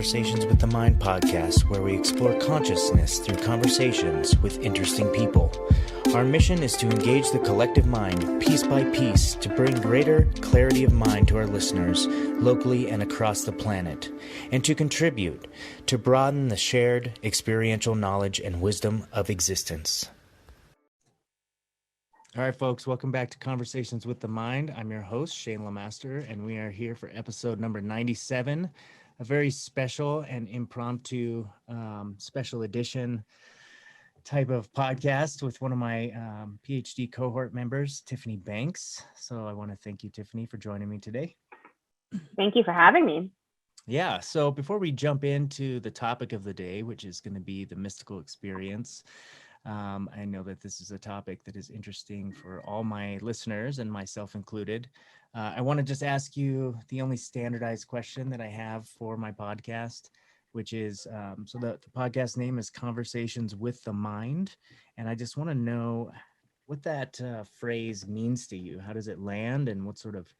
Conversations with the Mind podcast, where we explore consciousness through conversations with interesting people. Our mission is to engage the collective mind piece by piece to bring greater clarity of mind to our listeners locally and across the planet, and to contribute to broaden the shared experiential knowledge and wisdom of existence. All right, folks, welcome back to Conversations with the Mind. I'm your host, Shane Lamaster, and we are here for episode number 97, a very special and impromptu special edition type of podcast with one of my PhD cohort members, Tiffany Banks. So I want to thank you, Tiffany, for joining me today. Thank you for having me. Yeah, so before we jump into the topic of the day, which is going to be the mystical experience, I know that this is a topic that is interesting for all my listeners and myself included. I want to just ask you the only standardized question that I have for my podcast, which is, so the podcast name is Conversations with the Mind. And I just want to know what that phrase means to you. How does it land, and what sort of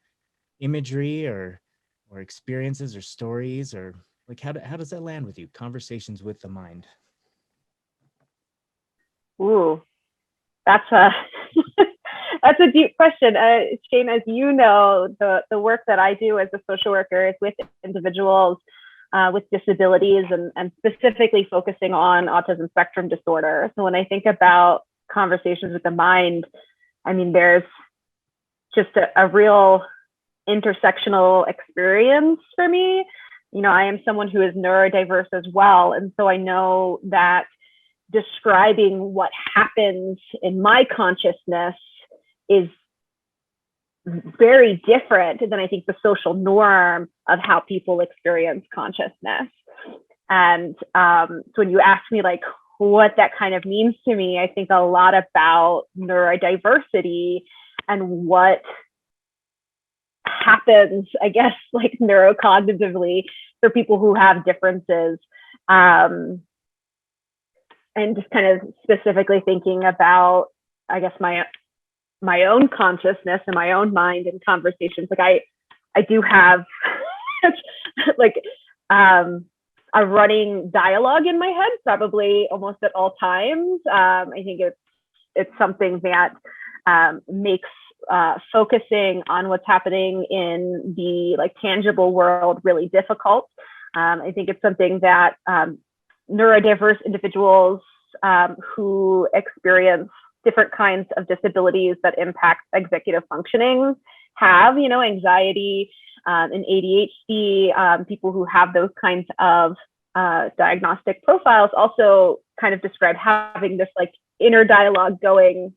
imagery or experiences or stories, or like, how does that land with you? Conversations with the Mind. Ooh, that's a that's a deep question, Shane. As you know, the work that I do as a social worker is with individuals with disabilities, and specifically focusing on autism spectrum disorder. So when I think about conversations with the mind, I mean, there's just a real intersectional experience for me. You know, I am someone who is neurodiverse as well, and so I know that describing what happens in my consciousness is very different than I think the social norm of how people experience consciousness. And so when you ask me like what that kind of means to me, I think a lot about neurodiversity and what happens, I guess, like neurocognitively for people who have differences. And just kind of specifically thinking about, I guess, my own consciousness and my own mind and conversations. Like I do have like a running dialogue in my head, probably almost at all times. I think it's something that makes focusing on what's happening in the like tangible world really difficult. I think it's something that neurodiverse individuals who experience different kinds of disabilities that impact executive functioning have, you know, anxiety and ADHD. People who have those kinds of diagnostic profiles also kind of describe having this like inner dialogue going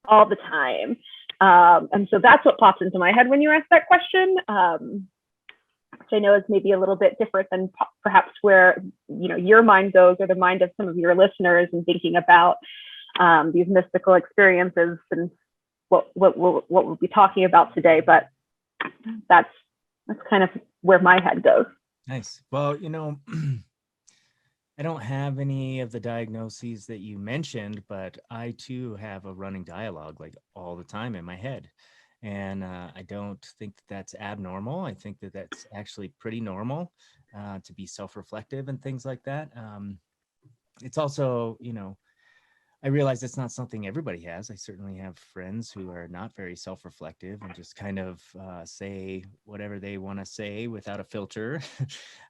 all the time. And so that's what pops into my head when you ask that question. Which I know is maybe a little bit different than perhaps where, you know, your mind goes, or the mind of some of your listeners, and thinking about these mystical experiences and what we'll be talking about today. But that's kind of where my head goes. Nice. Well, you know, I don't have any of the diagnoses that you mentioned, but I too have a running dialogue like all the time in my head. And I don't think that's abnormal. I think that that's actually pretty normal to be self-reflective and things like that. It's also, you know, I realize it's not something everybody has. I certainly have friends who are not very self-reflective and just kind of say whatever they want to say without a filter.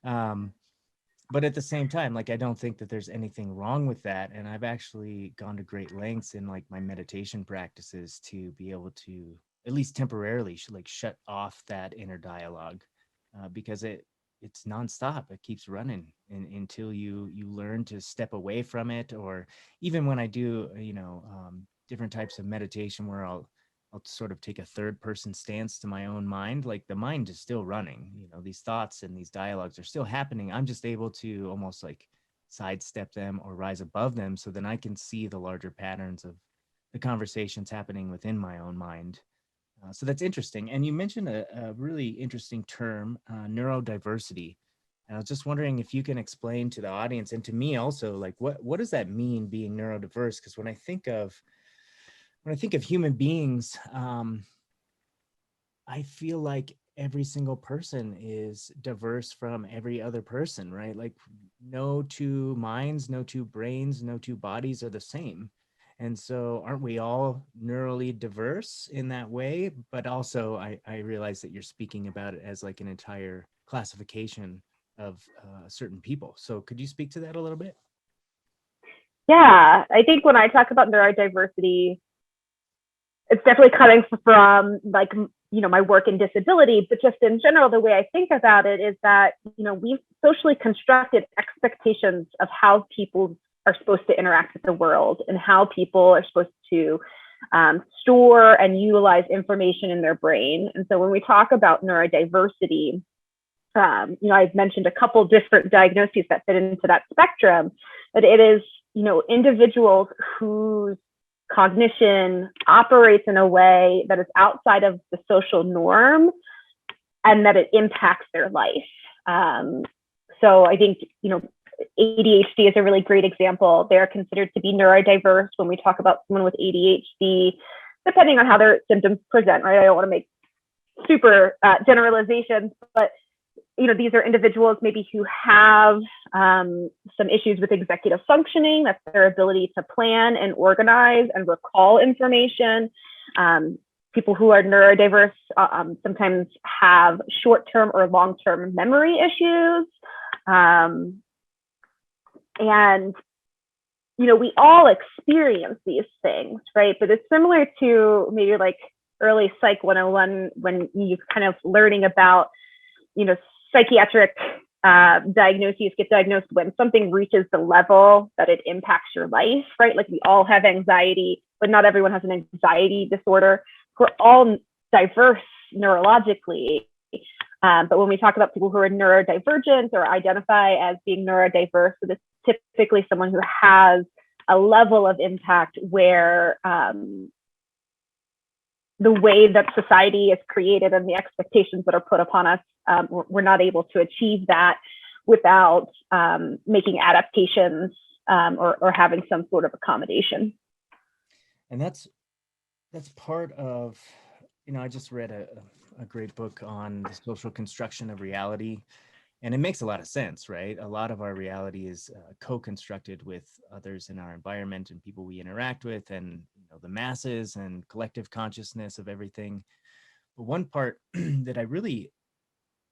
But at the same time, like, I don't think that there's anything wrong with that. And I've actually gone to great lengths in like my meditation practices to be able to at least temporarily shut off that inner dialogue because it's nonstop. It keeps running until you learn to step away from it. Or even when I do, you know, different types of meditation where I'll sort of take a third person stance to my own mind, like the mind is still running, you know, these thoughts and these dialogues are still happening. I'm just able to almost like sidestep them or rise above them, so then I can see the larger patterns of the conversations happening within my own mind. So that's interesting. And you mentioned a really interesting term, neurodiversity. And I was just wondering if you can explain to the audience and to me also, like, what does that mean, being neurodiverse? Because when I think of human beings, I feel like every single person is diverse from every other person, right? Like no two minds, no two brains, no two bodies are the same. And so aren't we all neurally diverse in that way? But also I realize that you're speaking about it as like an entire classification of certain people. So could you speak to that a little bit? Yeah, I think when I talk about neurodiversity, it's definitely coming from like, my work in disability, but just in general, the way I think about it is that, we've socially constructed expectations of how people are supposed to interact with the world and how people are supposed to store and utilize information in their brain. And so when we talk about neurodiversity, I've mentioned a couple different diagnoses that fit into that spectrum, but it is, individuals whose cognition operates in a way that is outside of the social norm and that it impacts their life. So I think, ADHD is a really great example. They're considered to be neurodiverse when we talk about someone with ADHD, depending on how their symptoms present, right? I don't want to make super generalizations, but these are individuals maybe who have some issues with executive functioning. That's their ability to plan and organize and recall information. People who are neurodiverse sometimes have short-term or long-term memory issues. And we all experience these things, right? But it's similar to maybe like early Psych 101 when you're kind of learning about, psychiatric diagnoses get diagnosed when something reaches the level that it impacts your life, right? Like we all have anxiety, but not everyone has an anxiety disorder. We're all diverse neurologically. But when we talk about people who are neurodivergent or identify as being neurodiverse, so this is typically someone who has a level of impact where the way that society is created and the expectations that are put upon us, we're not able to achieve that without making adaptations or having some sort of accommodation. And that's part of, I just read a great book on the social construction of reality. And it makes a lot of sense, right? A lot of our reality is co-constructed with others in our environment and people we interact with, and the masses and collective consciousness of everything. But one part that I really,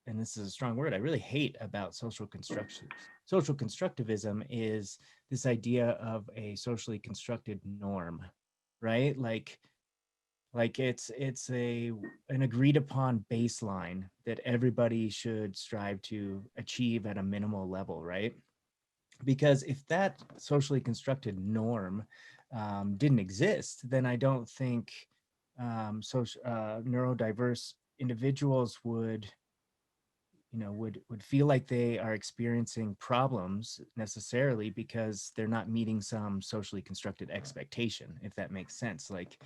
and this is a strong word, I really hate about social constructivism is this idea of a socially constructed norm, right? Like it's an agreed upon baseline that everybody should strive to achieve at a minimal level, right? Because if that socially constructed norm didn't exist, then I don't think neurodiverse individuals would would feel like they are experiencing problems necessarily because they're not meeting some socially constructed expectation, if that makes sense. Like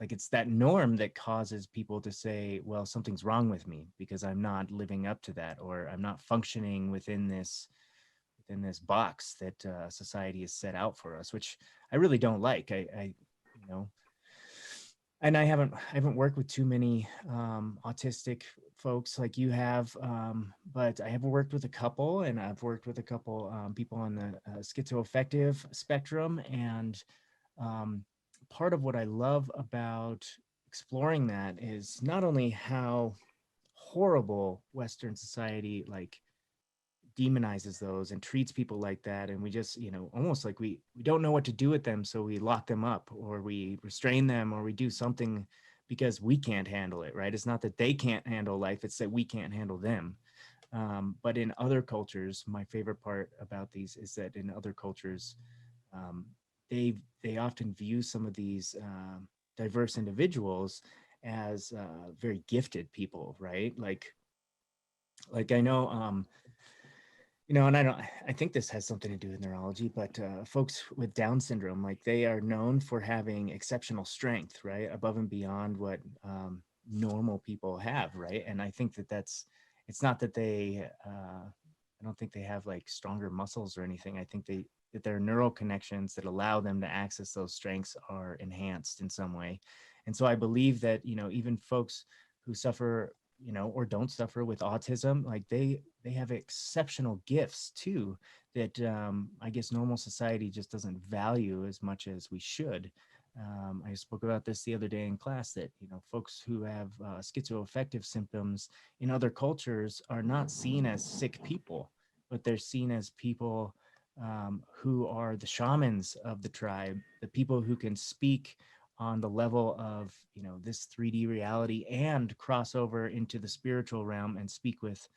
it's that norm that causes people to say, well, something's wrong with me because I'm not living up to that, or I'm not functioning within this box that society has set out for us, which I really don't like. I you know and I haven't worked with too many autistic folks like you have, but I have worked with a couple, and I've worked with a couple people on the schizoaffective spectrum. And part of what I love about exploring that is not only how horrible Western society demonizes those and treats people like that, and we just almost like we don't know what to do with them, so we lock them up or we restrain them or we do something because we can't handle it, right? It's not that they can't handle life, it's that we can't handle them. But in other cultures, my favorite part about these is that in other cultures, um, they often view some of these diverse individuals as very gifted people, right? Like I know and I think this has something to do with neurology, but folks with Down syndrome, like they are known for having exceptional strength, right? Above and beyond what normal people have, right? And I think it's not that I don't think they have like stronger muscles or anything. I think that their neural connections that allow them to access those strengths are enhanced in some way. And so I believe that, even folks who suffer or don't suffer with autism, like they have exceptional gifts too that I guess normal society just doesn't value as much as we should. I spoke about this the other day in class that folks who have schizoaffective symptoms in other cultures are not seen as sick people, but they're seen as people who are the shamans of the tribe, the people who can speak on the level of this 3D reality and cross over into the spiritual realm and speak with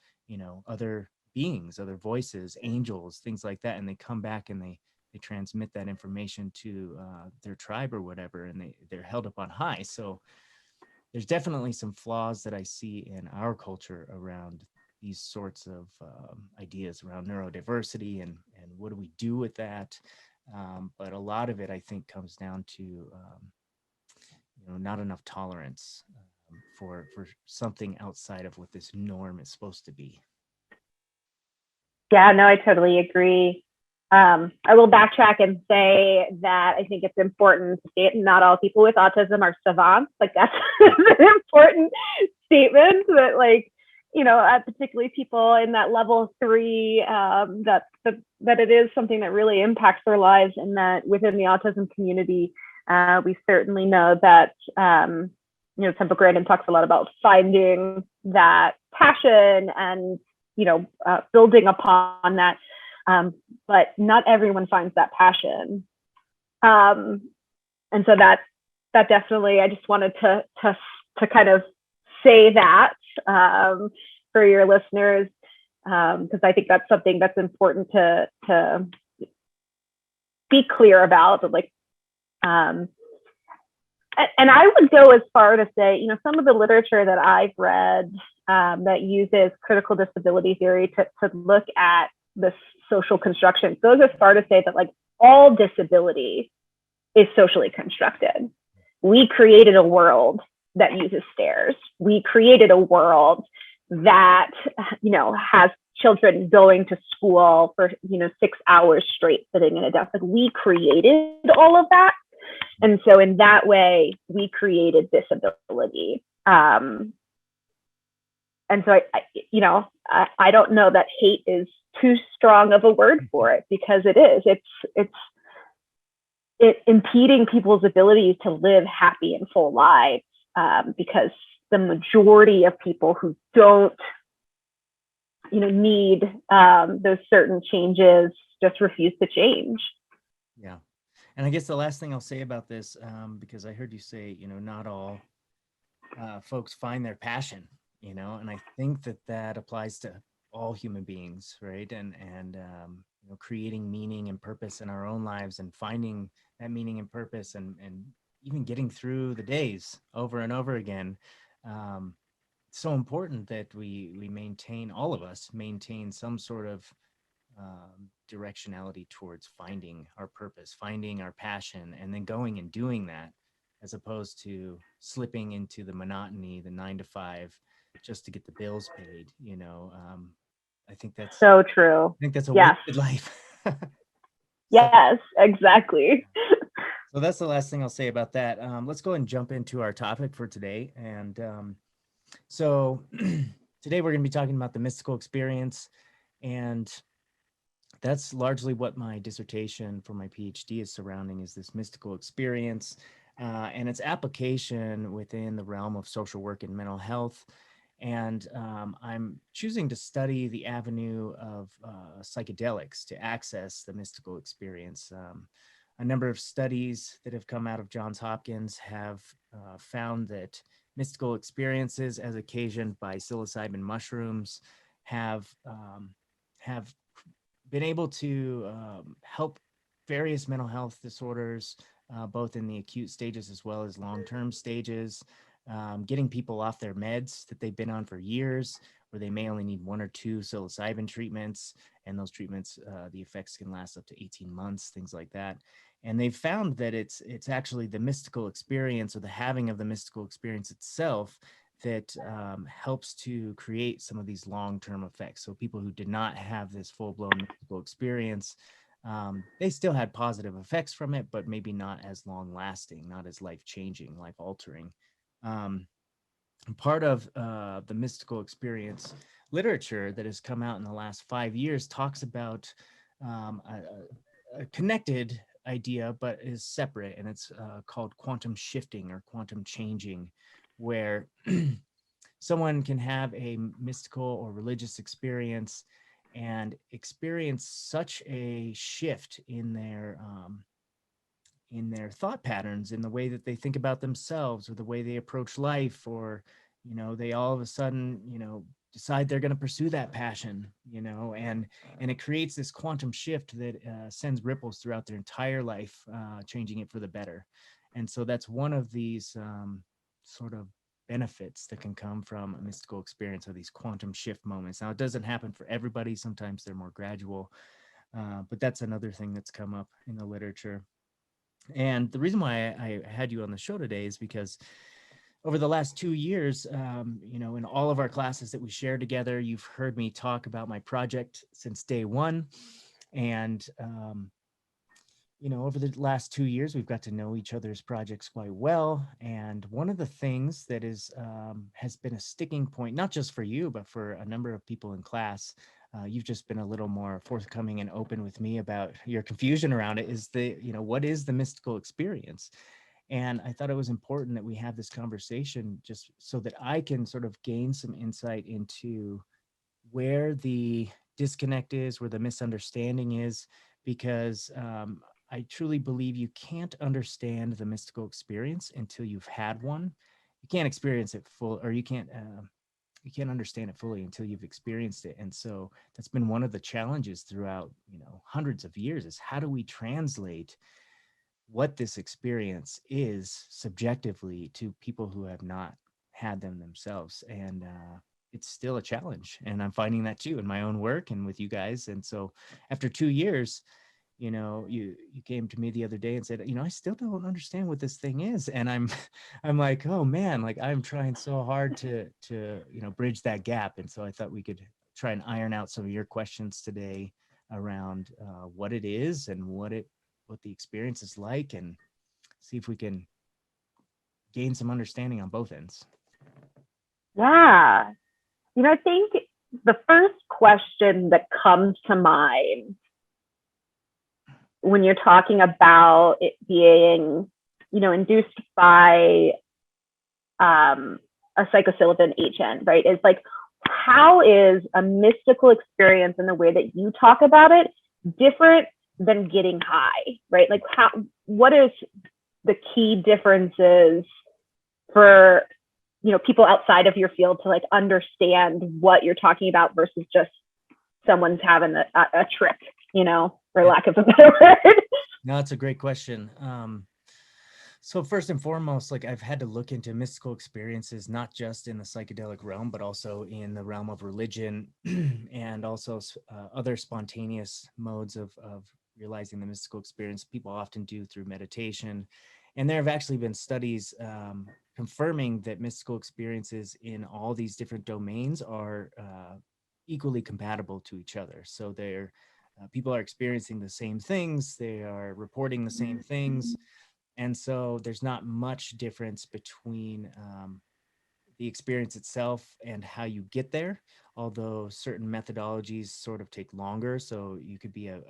other beings, other voices, angels, things like that, and they come back and they transmit that information to their tribe or whatever, and they're held up on high. So there's definitely some flaws that I see in our culture around these sorts of ideas around neurodiversity and what do we do with that. But a lot of it, I think, comes down to not enough tolerance for something outside of what this norm is supposed to be. Yeah, no, I totally agree. I will backtrack and say that I think it's important to state not all people with autism are savants. Like that's an important statement that particularly people in that level 3, that it is something that really impacts their lives, and that within the autism community, we certainly know that Temple Grandin talks a lot about finding that passion and building upon that, but not everyone finds that passion, and so that definitely, I just wanted to kind of say that for your listeners, because I think that's something that's important to be clear about. But and I would go as far to say, some of the literature that I've read that uses critical disability theory to look at this social construction goes as far to say that all disability is socially constructed. We created a world that uses stairs. We created a world that, has children going to school for, 6 hours straight sitting in a desk. We created all of that. And so in that way, we created disability. And so I don't know that hate is too strong of a word for it, because it is. It's impeding people's abilities to live happy and full lives, because the majority of people who don't, need those certain changes just refuse to change. Yeah. And I guess the last thing I'll say about this, because I heard you say, not all folks find their passion, and I think that applies to all human beings, right? And creating meaning and purpose in our own lives and finding that meaning and purpose and even getting through the days over and over again. It's so important that we maintain, all of us maintain some sort of directionality towards finding our purpose, finding our passion, and then going and doing that, as opposed to slipping into the monotony, the 9 to 5, just to get the bills paid. I think that's so true. I think that's a yes. wasted life. Yes, exactly. So that's the last thing I'll say about that. Let's go and jump into our topic for today. And so today we're going to be talking about the mystical experience, and that's largely what my dissertation for my PhD is surrounding, is this mystical experience and its application within the realm of social work and mental health. And I'm choosing to study the avenue of psychedelics to access the mystical experience. A number of studies that have come out of Johns Hopkins have found that mystical experiences, as occasioned by psilocybin mushrooms, have been able to help various mental health disorders, both in the acute stages as well as long-term stages, getting people off their meds that they've been on for years, where they may only need 1 or 2 psilocybin treatments, and those treatments, the effects can last up to 18 months, things like that. And they've found that it's actually the mystical experience, or the having of the mystical experience itself, that helps to create some of these long-term effects. So people who did not have this full-blown mystical experience, they still had positive effects from it, but maybe not as long-lasting, not as life-changing, life-altering. part of the mystical experience literature that has come out in the last 5 years talks about a connected idea, but is separate, and it's called quantum shifting or quantum changing, where someone can have a mystical or religious experience and experience such a shift in their thought patterns, in the way that they think about themselves or the way they approach life, or they all of a sudden decide they're going to pursue that passion, and it creates this quantum shift that sends ripples throughout their entire life, changing it for the better. And so that's one of these sort of benefits that can come from a mystical experience, or these quantum shift moments. Now, it doesn't happen for everybody. Sometimes they're more gradual, but that's another thing that's come up in the literature. And the reason why I had you on the show today is because over the last 2 years, in all of our classes that we share together, you've heard me talk about my project since day one. And, over the last 2 years, we've got to know each other's projects quite well. And one of the things that has been a sticking point, not just for you, but for a number of people in class, you've just been a little more forthcoming and open with me about your confusion around it, is what is the mystical experience? And I thought it was important that we have this conversation just so that I can sort of gain some insight into where the disconnect is, where the misunderstanding is, because I truly believe you can't understand the mystical experience until you've had one. You can't experience it full, or you can't understand it fully until you've experienced it. And so that's been one of the challenges throughout hundreds of years, is how do we translate what this experience is subjectively to people who have not had them themselves. And it's still a challenge, and I'm finding that too in my own work and with you guys. And so after 2 years, you came to me the other day and said, I still don't understand what this thing is. And I'm I'm like, oh man, like I'm trying so hard to bridge that gap. And so I thought we could try and iron out some of your questions today around what it is and what the experience is like, and see if we can gain some understanding on both ends. Yeah. I think the first question that comes to mind when you're talking about it being, induced by a psilocybin agent, right, is like, how is a mystical experience in the way that you talk about it different than getting high, right? Like, what is the key differences for people outside of your field to like understand what you're talking about versus just someone's having a trip, for lack of a better word? No, that's a great question. So first and foremost, like I've had to look into mystical experiences, not just in the psychedelic realm, but also in the realm of religion and also other spontaneous modes of realizing the mystical experience. People often do through meditation. And there have actually been studies confirming that mystical experiences in all these different domains are equally compatible to each other. So people are experiencing the same things, they are reporting the same things. And so there's not much difference between the experience itself and how you get there, although certain methodologies sort of take longer. So you could be a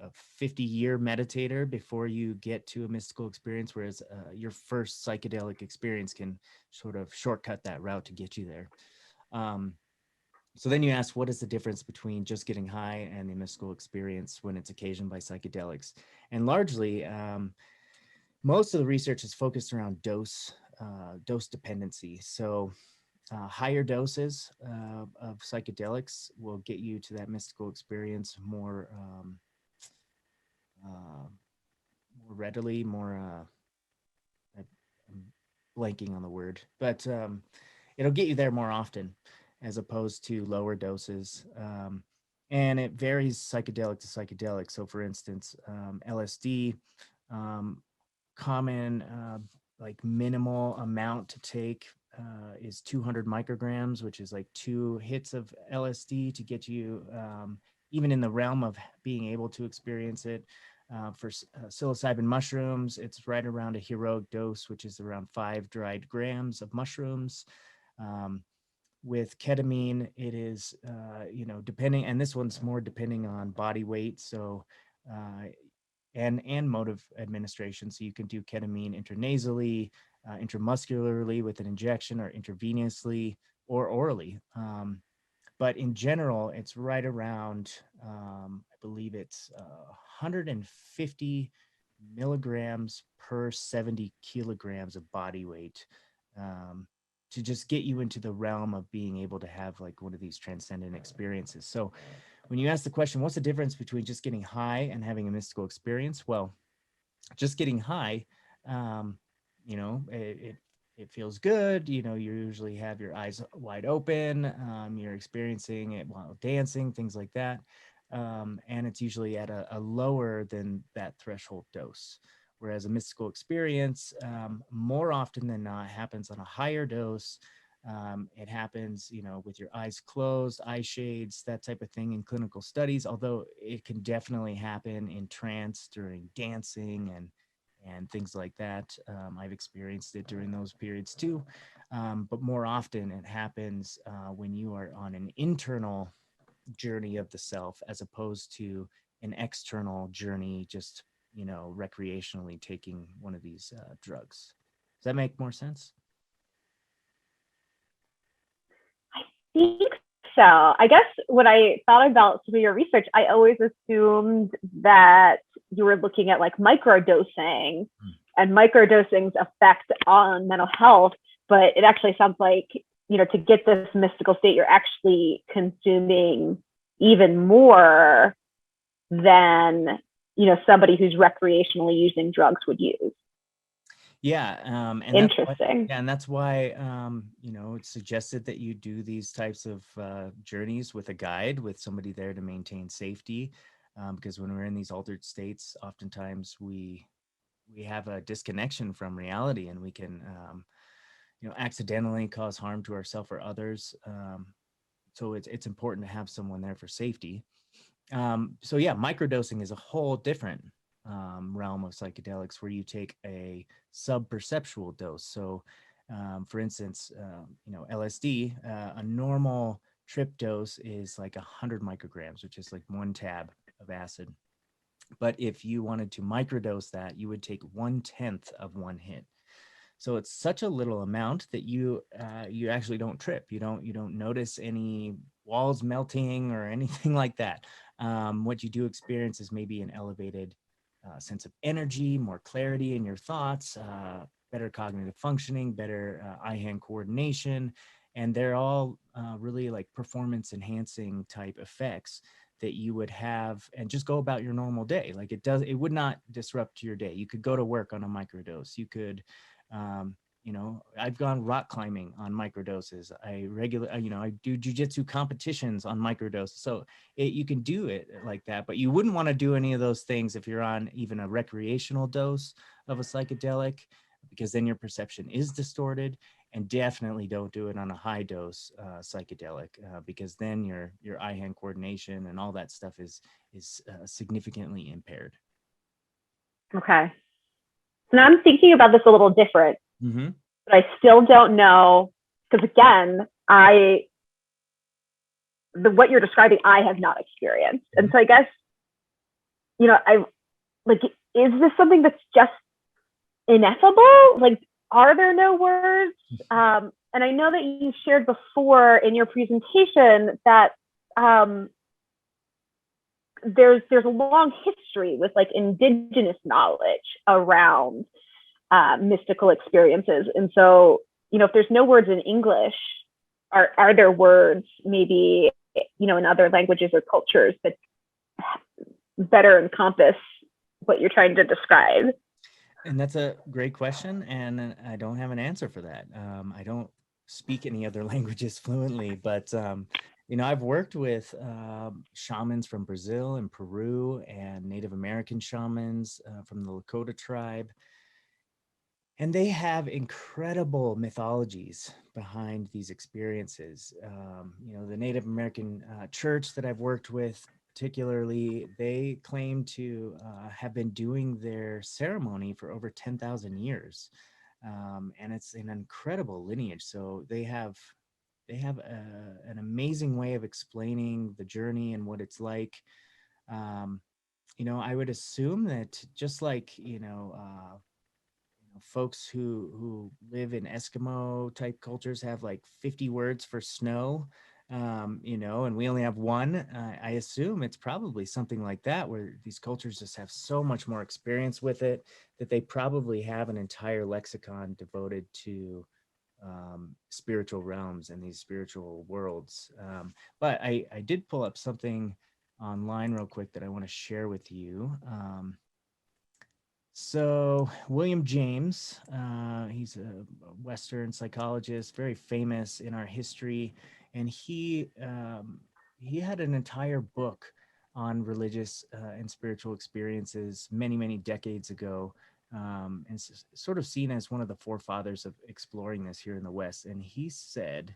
50-year meditator before you get to a mystical experience, whereas your first psychedelic experience can sort of shortcut that route to get you there. So then you ask, what is the difference between just getting high and the mystical experience when it's occasioned by psychedelics? And largely, most of the research is focused around dose dependency. So higher doses of psychedelics will get you to that mystical experience more more readily, I'm blanking on the word, but it'll get you there more often as opposed to lower doses. And it varies psychedelic to psychedelic. So for instance, LSD, common like minimal amount to take is 200 micrograms, which is like 2 hits of LSD to get you even in the realm of being able to experience it. For psilocybin mushrooms, it's right around a heroic dose, which is around 5 dried grams of mushrooms. With ketamine, it is, depending, and this one's more depending on body weight. So, uh, and mode of administration. So you can do ketamine intranasally, intramuscularly with an injection, or intravenously, or orally. But in general, it's right around, I believe it's 150 milligrams per 70 kilograms of body weight, um, to just get you into the realm of being able to have like one of these transcendent experiences. So when you ask the question, what's the difference between just getting high and having a mystical experience? Well, just getting high, um, it feels good. You usually have your eyes wide open. You're experiencing it while dancing, things like that. And it's usually at a lower than that threshold dose. Whereas a mystical experience, more often than not, happens on a higher dose. It happens, with your eyes closed, eye shades, that type of thing in clinical studies, although it can definitely happen in trance during dancing and things like that. I've experienced it during those periods too. But more often it happens when you are on an internal journey of the self, as opposed to an external journey, just, recreationally taking one of these drugs. Does that make more sense? think so. I guess when I thought about some of your research, I always assumed that you were looking at like microdosing and microdosing's effect on mental health, but it actually sounds like, to get this mystical state, you're actually consuming even more than, somebody who's recreationally using drugs would use. Yeah, Interesting. and that's why it's suggested that you do these types of journeys with a guide, with somebody there to maintain safety, because when we're in these altered states, oftentimes we have a disconnection from reality, and we can accidentally cause harm to ourselves or others. So it's important to have someone there for safety. So yeah, microdosing is a whole different realm of psychedelics, where you take a sub-perceptual dose. So, for instance, LSD, a normal trip dose is like 100 micrograms, which is like one tab of acid. But if you wanted to microdose that, you would take 1/10 of one hit. So it's such a little amount that you actually don't trip. You don't notice any walls melting or anything like that. What you do experience is maybe an elevated sense of energy, more clarity in your thoughts, better cognitive functioning, better eye-hand coordination, and they're all really like performance enhancing type effects that you would have and just go about your normal day. Like it would not disrupt your day. You could go to work on a microdose. You could um, I've gone rock climbing on microdoses. I do jujitsu competitions on microdoses. So you can do it like that, but you wouldn't want to do any of those things if you're on even a recreational dose of a psychedelic, because then your perception is distorted. And definitely don't do it on a high dose psychedelic, because then your eye hand coordination and all that stuff is significantly impaired. Okay. So now I'm thinking about this a little different, Mm-hmm. but I still don't know, because again, what you're describing, I have not experienced. Mm-hmm. And so I guess, I like, is this something that's just ineffable? Like, are there no words? And I know that you shared before in your presentation that there's a long history with like indigenous knowledge around mystical experiences. And so, if there's no words in English, are there words maybe, in other languages or cultures that better encompass what you're trying to describe? And that's a great question, and I don't have an answer for that. I don't speak any other languages fluently, but I've worked with shamans from Brazil and Peru, and Native American shamans from the Lakota tribe, and they have incredible mythologies behind these experiences. The Native American church that I've worked with, particularly, they claim to have been doing their ceremony for over 10,000 years. And it's an incredible lineage. So they have an amazing way of explaining the journey and what it's like. Um, I would assume that just like folks who live in Eskimo type cultures have like 50 words for snow, and we only have one. I assume it's probably something like that, where these cultures just have so much more experience with it that they probably have an entire lexicon devoted to spiritual realms and these spiritual worlds. But I did pull up something online real quick that I want to share with you. So William James, he's a Western psychologist, very famous in our history, and he had an entire book on religious and spiritual experiences many decades ago, and sort of seen as one of the forefathers of exploring this here in the West. And he said,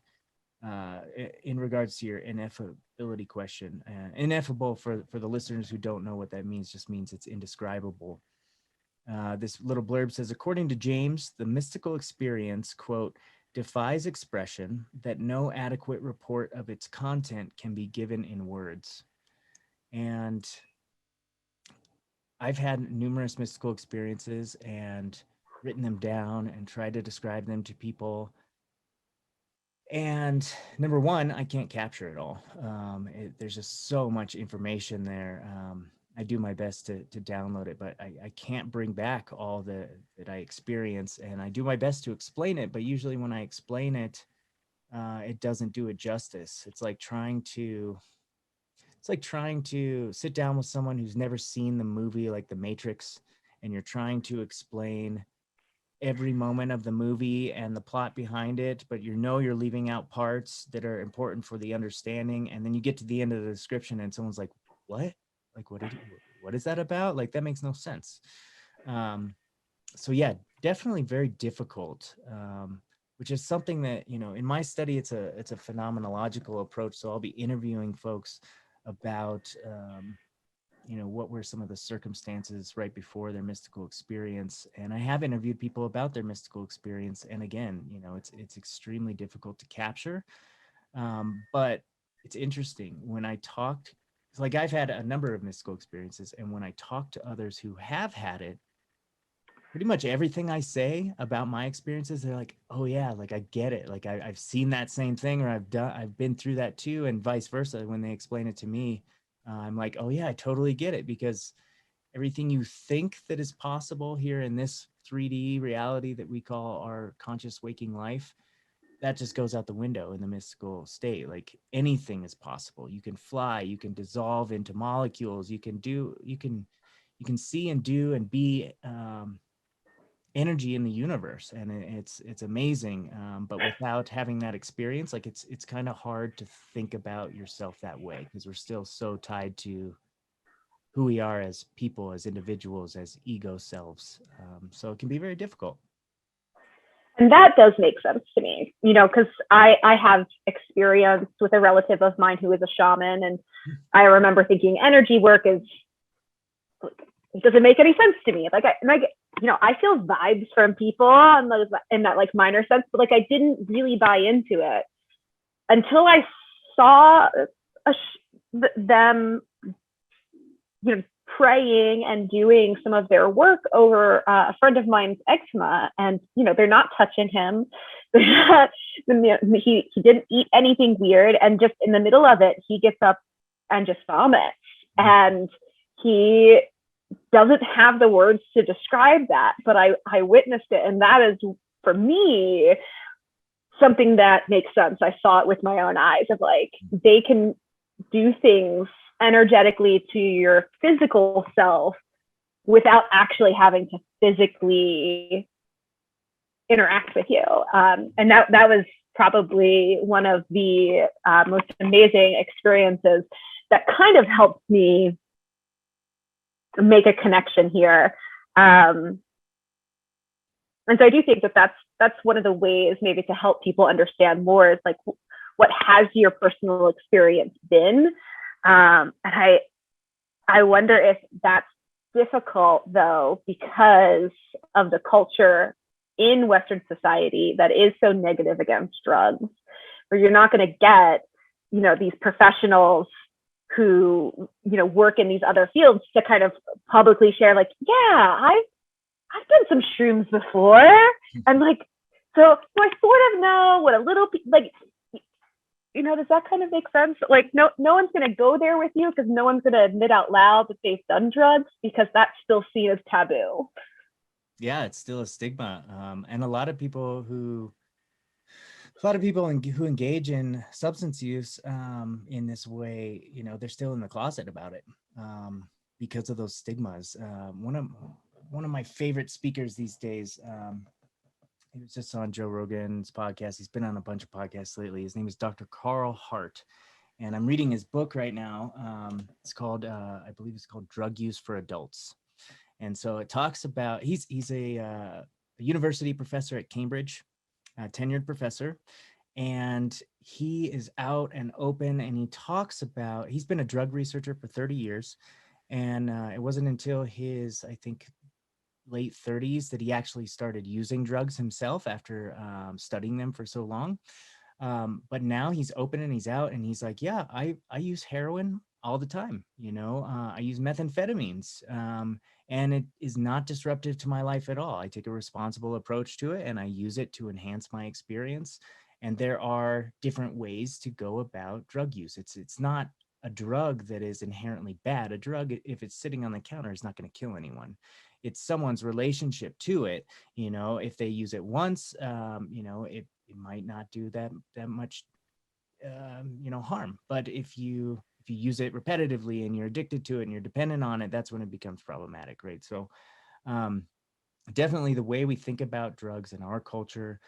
in regards to your ineffability question, ineffable for the listeners who don't know what that means, just means it's indescribable. This little blurb says, according to James, the mystical experience, quote, defies expression, that no adequate report of its content can be given in words. And I've had numerous mystical experiences and written them down and tried to describe them to people. And number one, I can't capture it all. There's just so much information there. I do my best to download it, but I can't bring back all that I experience, and I do my best to explain it. But usually, when I explain it, it doesn't do it justice. It's like trying to sit down with someone who's never seen the movie like The Matrix, and you're trying to explain every moment of the movie and the plot behind it, but you're leaving out parts that are important for the understanding. And then you get to the end of the description and someone's like, what? Like, what is that about? Like, that makes no sense. Um, so yeah, definitely very difficult. Which is something that, in my study, it's a phenomenological approach. So I'll be interviewing folks about, what were some of the circumstances right before their mystical experience. And I have interviewed people about their mystical experience. And again, it's extremely difficult to capture. But it's interesting when I talked, like I've had a number of mystical experiences. And when I talk to others who have had it, pretty much everything I say about my experiences, they're like, oh yeah, like I get it. Like I've seen that same thing, or I've been through that too. And vice versa. When they explain it to me, I'm like, oh yeah, I totally get it, because everything you think that is possible here in this 3D reality that we call our conscious waking life, that just goes out the window in the mystical state. Like anything is possible. You can fly, you can dissolve into molecules, you can see and do and be energy in the universe, and it's amazing. But without having that experience, like it's kind of hard to think about yourself that way, because we're still so tied to who we are as people, as individuals, as ego selves. So it can be very difficult. And that does make sense to me, because I have experience with a relative of mine who is a shaman. And I remember thinking energy work it doesn't make any sense to me. I feel vibes from people in that like minor sense, but like I didn't really buy into it until I saw them, praying and doing some of their work over a friend of mine's eczema, and they're not touching him. He didn't eat anything weird, and just in the middle of it, he gets up and just vomits, and he doesn't have the words to describe that, but I witnessed it, and that is for me something that makes sense. I saw it with my own eyes of like they can do things energetically to your physical self without actually having to physically interact with you. And that was probably one of the most amazing experiences that kind of helped me make a connection here. And so I do think that that's one of the ways maybe to help people understand more is like, what has your personal experience been? And I wonder if that's difficult though, because of the culture in Western society that is so negative against drugs, where you're not going to get, these professionals who, work in these other fields to kind of publicly share, like, yeah, I've done some shrooms before. And like, so I sort of know what a little, like, does that kind of make sense? Like, no one's going to go there with you because no one's going to admit out loud that they've done drugs, because that's still seen as taboo. Yeah, it's still a stigma. And a lot of people who engage in substance use in this way, they're still in the closet about it because of those stigmas. One of my favorite speakers these days, he was just on Joe Rogan's podcast. He's been on a bunch of podcasts lately. His name is Dr. Carl Hart, and I'm reading his book right now. It's called, I believe it's called Drug Use for Adults. And so it talks about, he's a university professor at Cambridge, a tenured professor, and he is out and open, and he talks about, he's been a drug researcher for 30 years. And it wasn't until his, I think, late 30s that he actually started using drugs himself after studying them for so long. But now he's open and he's out, and he's like, yeah, I use heroin all the time. I use methamphetamines, and it is not disruptive to my life at all. I take a responsible approach to it, and I use it to enhance my experience. And there are different ways to go about drug use. It's not a drug that is inherently bad. A drug, if it's sitting on the counter, is not going to kill anyone. It's someone's relationship to it. If they use it once, it might not do that much, harm. But if you use it repetitively and you're addicted to it and you're dependent on it, that's when it becomes problematic, right? So definitely the way we think about drugs in our culture,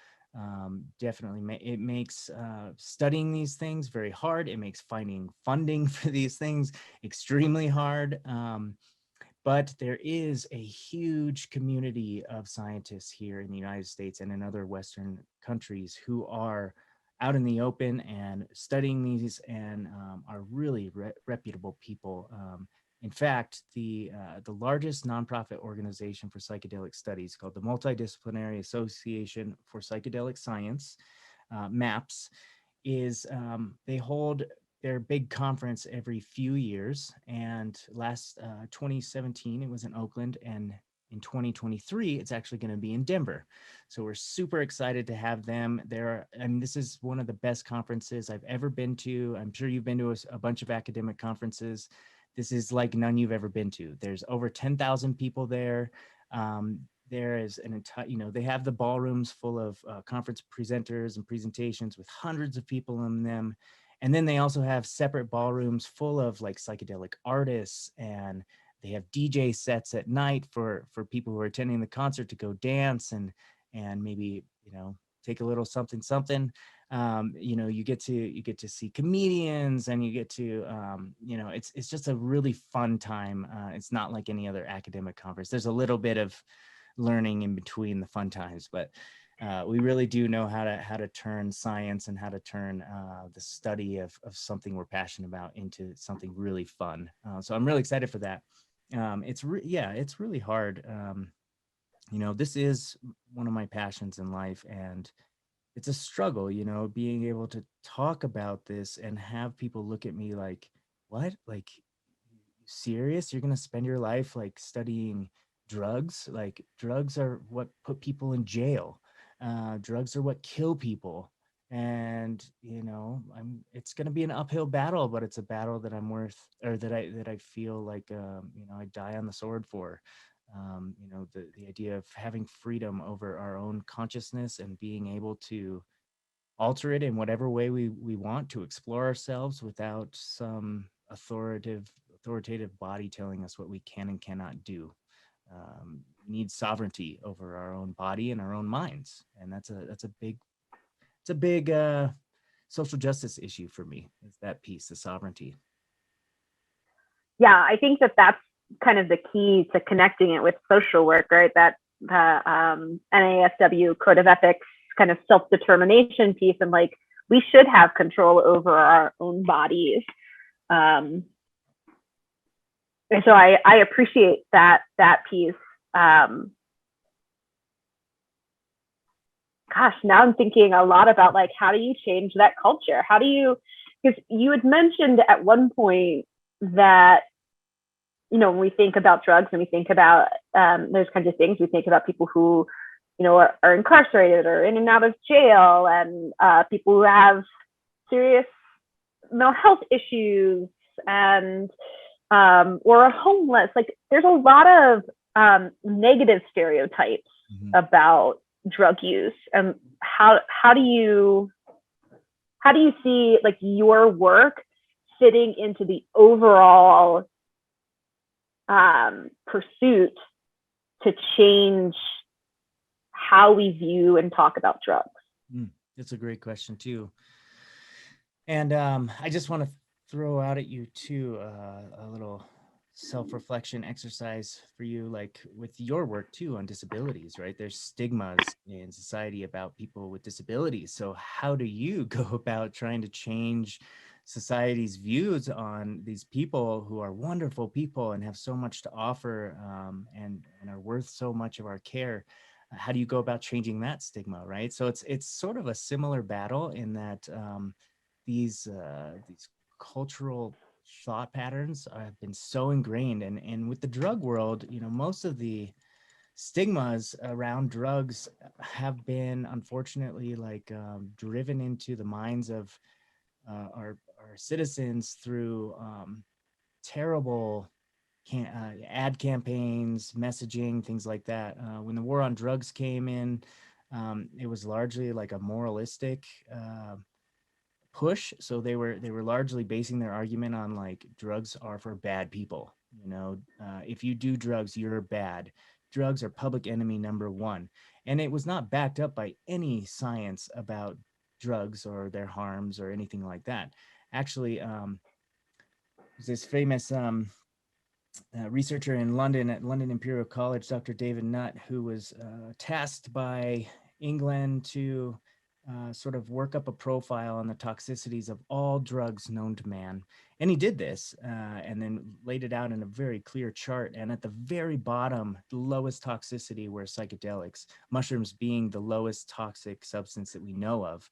definitely it makes studying these things very hard. It makes finding funding for these things extremely hard. But there is a huge community of scientists here in the United States and in other Western countries who are out in the open and studying these, and are really reputable people. In fact, the largest nonprofit organization for psychedelic studies, called the Multidisciplinary Association for Psychedelic Science, MAPS, is they hold their big conference every few years. And last 2017, it was in Oakland, and in 2023, it's actually going to be in Denver. So we're super excited to have them there. And this is one of the best conferences I've ever been to. I'm sure you've been to a bunch of academic conferences. This is like none you've ever been to. There's over 10,000 people there. There is an entire, they have the ballrooms full of conference presenters and presentations with hundreds of people in them. And then they also have separate ballrooms full of like psychedelic artists, and they have DJ sets at night for people who are attending the concert to go dance and maybe, take a little something. You get to see comedians, and you get to, it's just a really fun time. It's not like any other academic conference. There's a little bit of learning in between the fun times, but we really do know how to turn science and how to turn the study of something we're passionate about into something really fun. So I'm really excited for that. It's really hard. This is one of my passions in life, and it's a struggle, being able to talk about this and have people look at me like, what? Like, serious? You're going to spend your life like studying drugs? Like, drugs are what put people in jail. Drugs are what kill people. And, it's going to be an uphill battle, but it's a battle that I'm worth, or that I feel like, I die on the sword for. The idea of having freedom over our own consciousness and being able to alter it in whatever way we want, to explore ourselves without some authoritative body telling us what we can and cannot do. We need sovereignty over our own body and our own minds, and that's a big social justice issue for me. Is that piece, the sovereignty? Yeah, I think that's kind of the key to connecting it with social work, right? That NASW Code of Ethics kind of self-determination piece, and like, we should have control over our own bodies. And so I appreciate that piece. gosh, now I'm thinking a lot about like, how do you change that culture? How do you, because you had mentioned at one point that, you know, when we think about drugs and we think about those kinds of things, we think about people who, you know, are incarcerated or in and out of jail, and people who have serious mental health issues, and or are homeless. Like, there's a lot of negative stereotypes Mhm. about drug use. And how do you see like your work fitting into the overall pursuit to change how we view and talk about drugs? That's a great question too. And I just want to throw out at you too a little self-reflection exercise for you, like with your work too on disabilities, right? There's stigmas in society about people with disabilities. So how do you go about trying to change society's views on these people who are wonderful people and have so much to offer, and are worth so much of our care? How do you go about changing that stigma, right? So it's sort of a similar battle in that these cultural thought patterns have been so ingrained, and with the drug world, you know, most of the stigmas around drugs have been unfortunately like driven into the minds of our citizens through terrible ad campaigns, messaging, things like that. When the war on drugs came in, it was largely like a moralistic push. So they were largely basing their argument on like drugs are for bad people. You know, if you do drugs, you're bad. Drugs are public enemy number one, and it was not backed up by any science about drugs or their harms or anything like that. Actually, there's this famous researcher in London at London Imperial College, Dr. David Nutt, who was tasked by England to sort of work up a profile on the toxicities of all drugs known to man. And he did this and then laid it out in a very clear chart. And at the very bottom, the lowest toxicity were psychedelics, mushrooms being the lowest toxic substance that we know of.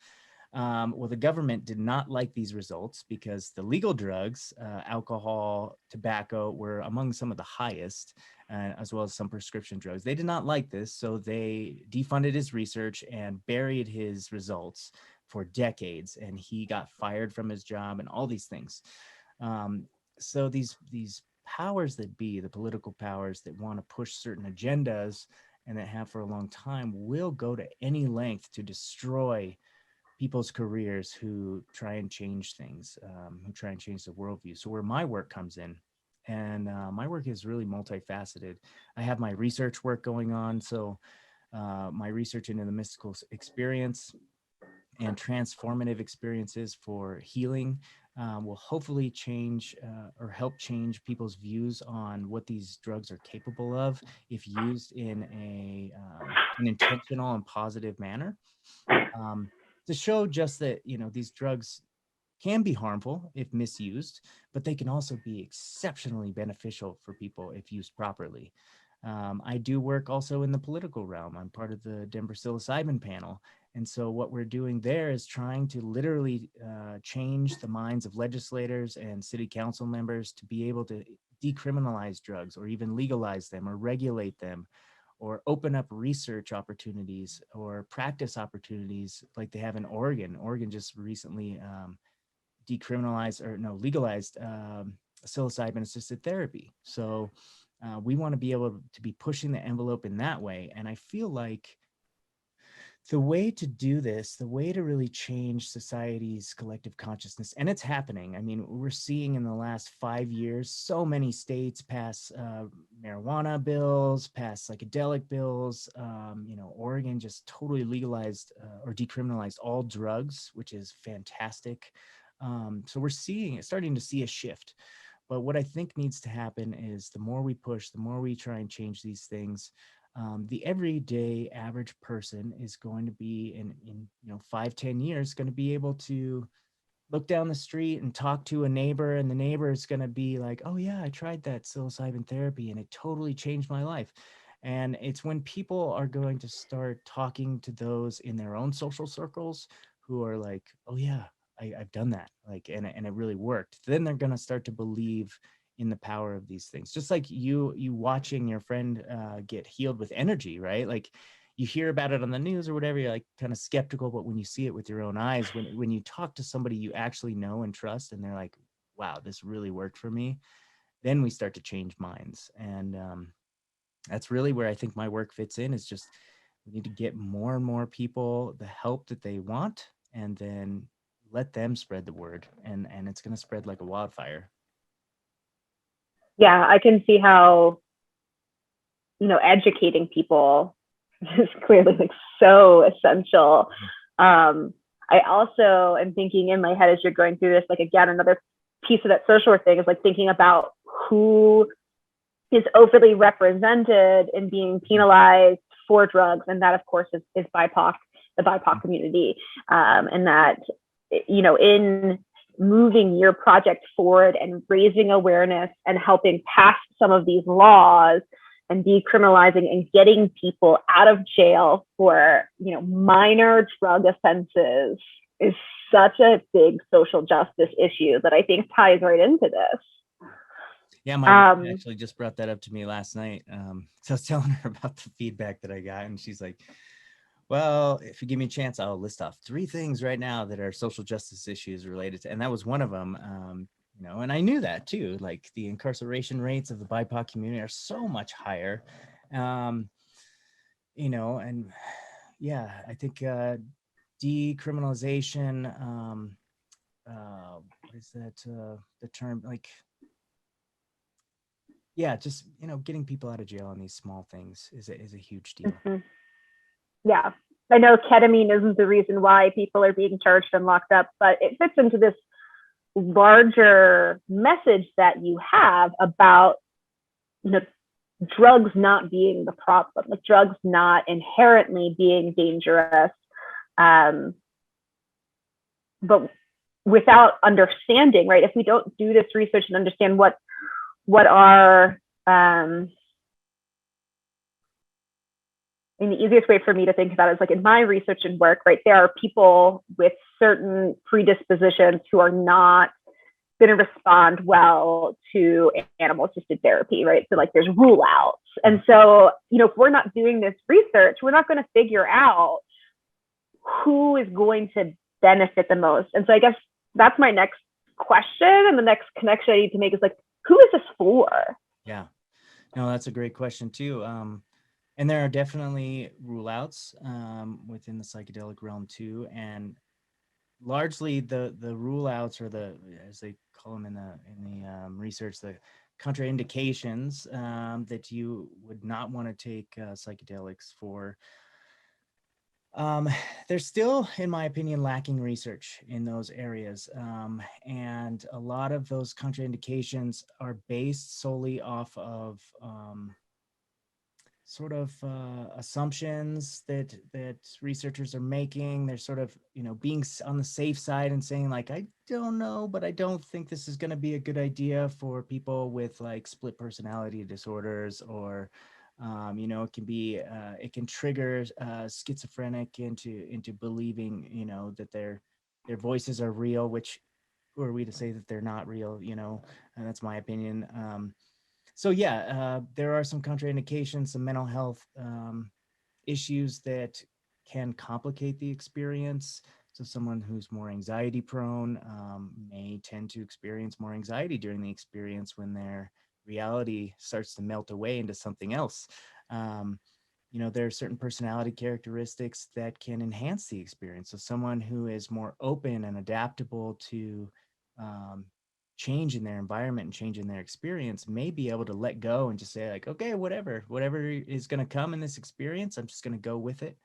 Well, the government did not like these results because the legal drugs, alcohol, tobacco, were among some of the highest, as well as some prescription drugs. They did not like this, so they defunded his research and buried his results for decades, and he got fired from his job and all these things. Um, so these powers that be, the political powers that want to push certain agendas and that have for a long time, will go to any length to destroy people's careers who try and change things, who try and change the worldview. So where my work comes in, and my work is really multifaceted. I have my research work going on. So my research into the mystical experience and transformative experiences for healing will hopefully change or help change people's views on what these drugs are capable of if used in an intentional and positive manner. Um, to show just that, you know, these drugs can be harmful if misused, but they can also be exceptionally beneficial for people if used properly. I do work also in the political realm. I'm part of the Denver psilocybin panel. And so what we're doing there is trying to literally change the minds of legislators and city council members to be able to decriminalize drugs or even legalize them or regulate them or open up research opportunities or practice opportunities like they have in Oregon. Oregon just recently decriminalized or no legalized psilocybin assisted therapy. So we want to be able to be pushing the envelope in that way. And I feel like the way to do this, the way to really change society's collective consciousness, and it's happening. I mean, we're seeing in the last 5 years, so many states pass marijuana bills, pass psychedelic bills. You know, Oregon just totally legalized or decriminalized all drugs, which is fantastic. So we're starting to see a shift. But what I think needs to happen is the more we push, the more we try and change these things, the everyday average person is going to be in 5-10 years going to be able to look down the street and talk to a neighbor, and the neighbor is going to be like, oh yeah, I tried that psilocybin therapy and it totally changed my life. And it's when people are going to start talking to those in their own social circles who are like, oh yeah, I've done that, like, and it really worked. Then they're going to start to believe in the power of these things. Just like you watching your friend get healed with energy, right? Like you hear about it on the news or whatever, you're like kind of skeptical, but when you see it with your own eyes, when you talk to somebody you actually know and trust, and they're like, wow, this really worked for me, then we start to change minds. And that's really where I think my work fits in, is just we need to get more and more people the help that they want, and then let them spread the word, and it's going to spread like a wildfire. Yeah, I can see how, educating people is clearly like so essential. I also am thinking in my head as you're going through this, like, again, another piece of that social work thing is like thinking about who is overly represented in being penalized for drugs, and that of course is BIPOC, the BIPOC community, and that, in moving your project forward and raising awareness and helping pass some of these laws and decriminalizing and getting people out of jail for, minor drug offenses is such a big social justice issue that I think ties right into this. Yeah, my wife actually just brought that up to me last night. So I was telling her about the feedback that I got, and she's like, well, if you give me a chance, I'll list off 3 things right now that are social justice issues related to, and that was one of them. And I knew that too. Like the incarceration rates of the BIPOC community are so much higher. Um, and yeah, I think decriminalization. What is that? The term, like, yeah, just getting people out of jail on these small things is a huge deal. Mm-hmm. Yeah, I know ketamine isn't the reason why people are being charged and locked up, but it fits into this larger message that you have about, drugs not being the problem, like drugs not inherently being dangerous, but without understanding, right? If we don't do this research and understand what are the easiest way for me to think about it is like in my research and work, right? There are people with certain predispositions who are not going to respond well to animal assisted therapy, right? So like there's rule outs. And so, if we're not doing this research, we're not going to figure out who is going to benefit the most. And so I guess that's my next question, and the next connection I need to make is like, who is this for? Yeah, no, that's a great question too. And there are definitely rule outs within the psychedelic realm too. And largely the rule outs, or the, as they call them in the research, the contraindications, that you would not want to take psychedelics for. They're still, in my opinion, lacking research in those areas. And a lot of those contraindications are based solely off of sort of assumptions that researchers are making. They're sort of being on the safe side and saying like, I don't know, but I don't think this is going to be a good idea for people with like split personality disorders, or it can be it can trigger schizophrenic into believing that their voices are real, which who are we to say that they're not real, and that's my opinion. So yeah, there are some contraindications, some mental health issues that can complicate the experience. So someone who's more anxiety prone may tend to experience more anxiety during the experience when their reality starts to melt away into something else. Um, there are certain personality characteristics that can enhance the experience. So someone who is more open and adaptable to um, change in their environment and change in their experience may be able to let go and just say like, okay, whatever is going to come in this experience, I'm just going to go with it.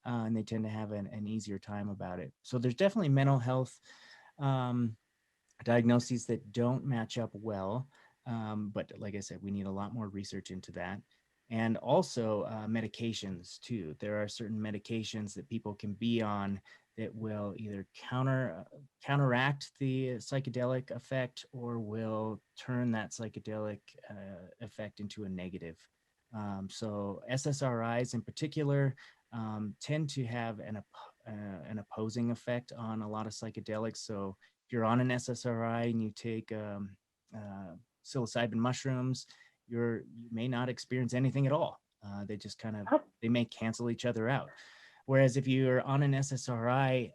And they tend to have an easier time about it. So there's definitely mental health um, diagnoses that don't match up well. But like I said, we need a lot more research into that. And also medications too. There are certain medications that people can be on that will either counteract the psychedelic effect, or will turn that psychedelic effect into a negative. So SSRIs in particular tend to have an opposing effect on a lot of psychedelics. So if you're on an SSRI and you take psilocybin mushrooms, you may not experience anything at all. They just kind of, they may cancel each other out. Whereas if you're on an SSRI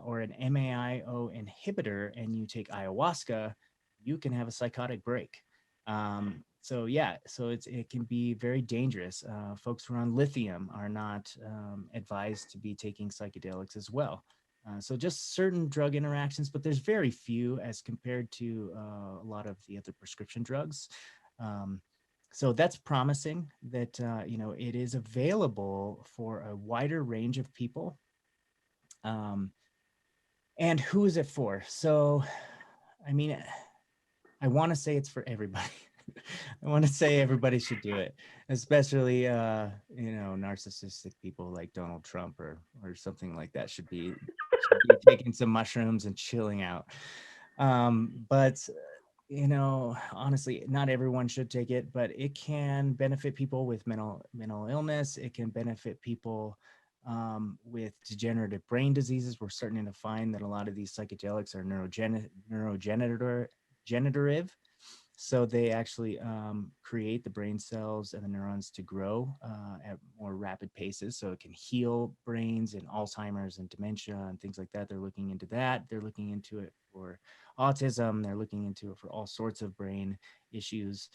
or an MAIO inhibitor and you take ayahuasca, you can have a psychotic break. So yeah, so it can be very dangerous. Folks who are on lithium are not advised to be taking psychedelics as well. So just certain drug interactions, but there's very few as compared to a lot of the other prescription drugs. So that's promising that it is available for a wider range of people. And who is it for? So, I mean, I want to say it's for everybody. I want to say everybody should do it, especially narcissistic people like Donald Trump or something like that should be taking some mushrooms and chilling out. But honestly, not everyone should take it, but it can benefit people with mental illness. It can benefit people with degenerative brain diseases. We're starting to find that a lot of these psychedelics are neurogenerative. So they actually create the brain cells and the neurons to grow at more rapid paces. So it can heal brains in Alzheimer's and dementia and things like that. They're looking into that. They're looking into it for autism. They're looking into it for all sorts of brain issues.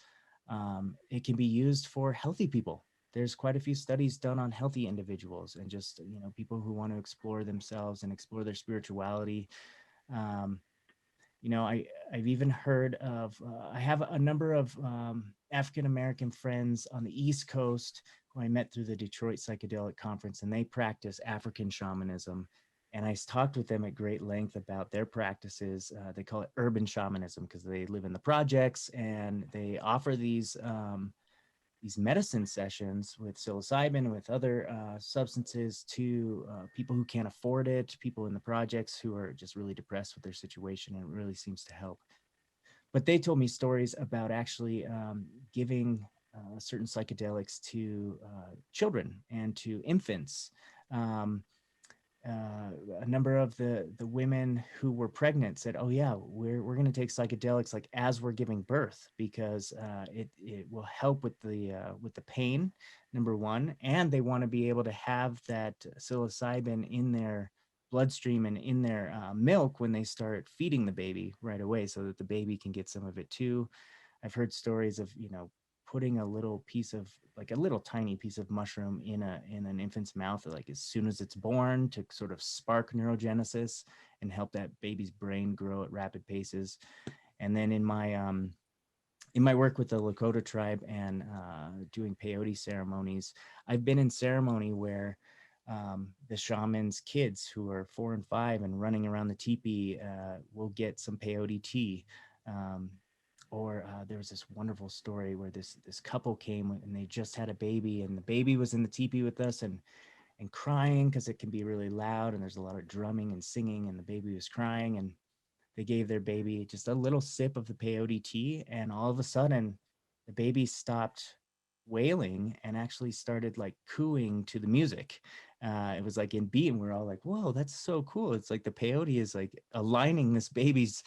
It can be used for healthy people. There's quite a few studies done on healthy individuals and just, people who want to explore themselves and explore their spirituality. I've even heard of, I have a number of African-American friends on the East Coast who I met through the Detroit Psychedelic Conference, and they practice African shamanism. And I talked with them at great length about their practices. They call it urban shamanism because they live in the projects and they offer these medicine sessions with psilocybin, with other substances to people who can't afford it, people in the projects who are just really depressed with their situation, and it really seems to help. But they told me stories about actually giving certain psychedelics to children and to infants. A number of the women who were pregnant said, "Oh yeah, we're going to take psychedelics like as we're giving birth because it will help with the pain, number one, and they want to be able to have that psilocybin in their bloodstream and in their milk when they start feeding the baby right away, so that the baby can get some of it too." I've heard stories of putting a little piece of like a little tiny piece of mushroom in an infant's mouth like as soon as it's born to sort of spark neurogenesis and help that baby's brain grow at rapid paces. And then in my work with the Lakota tribe and doing peyote ceremonies, I've been in ceremony where the shaman's kids who are 4 and 5 and running around the teepee will get some peyote tea. Or there was this wonderful story where this couple came and they just had a baby, and the baby was in the teepee with us and crying because it can be really loud and there's a lot of drumming and singing, and the baby was crying, and they gave their baby just a little sip of the peyote tea, and all of a sudden the baby stopped wailing and actually started like cooing to the music. It was like in beat, and we're all like, whoa, that's so cool. It's like the peyote is like aligning this baby's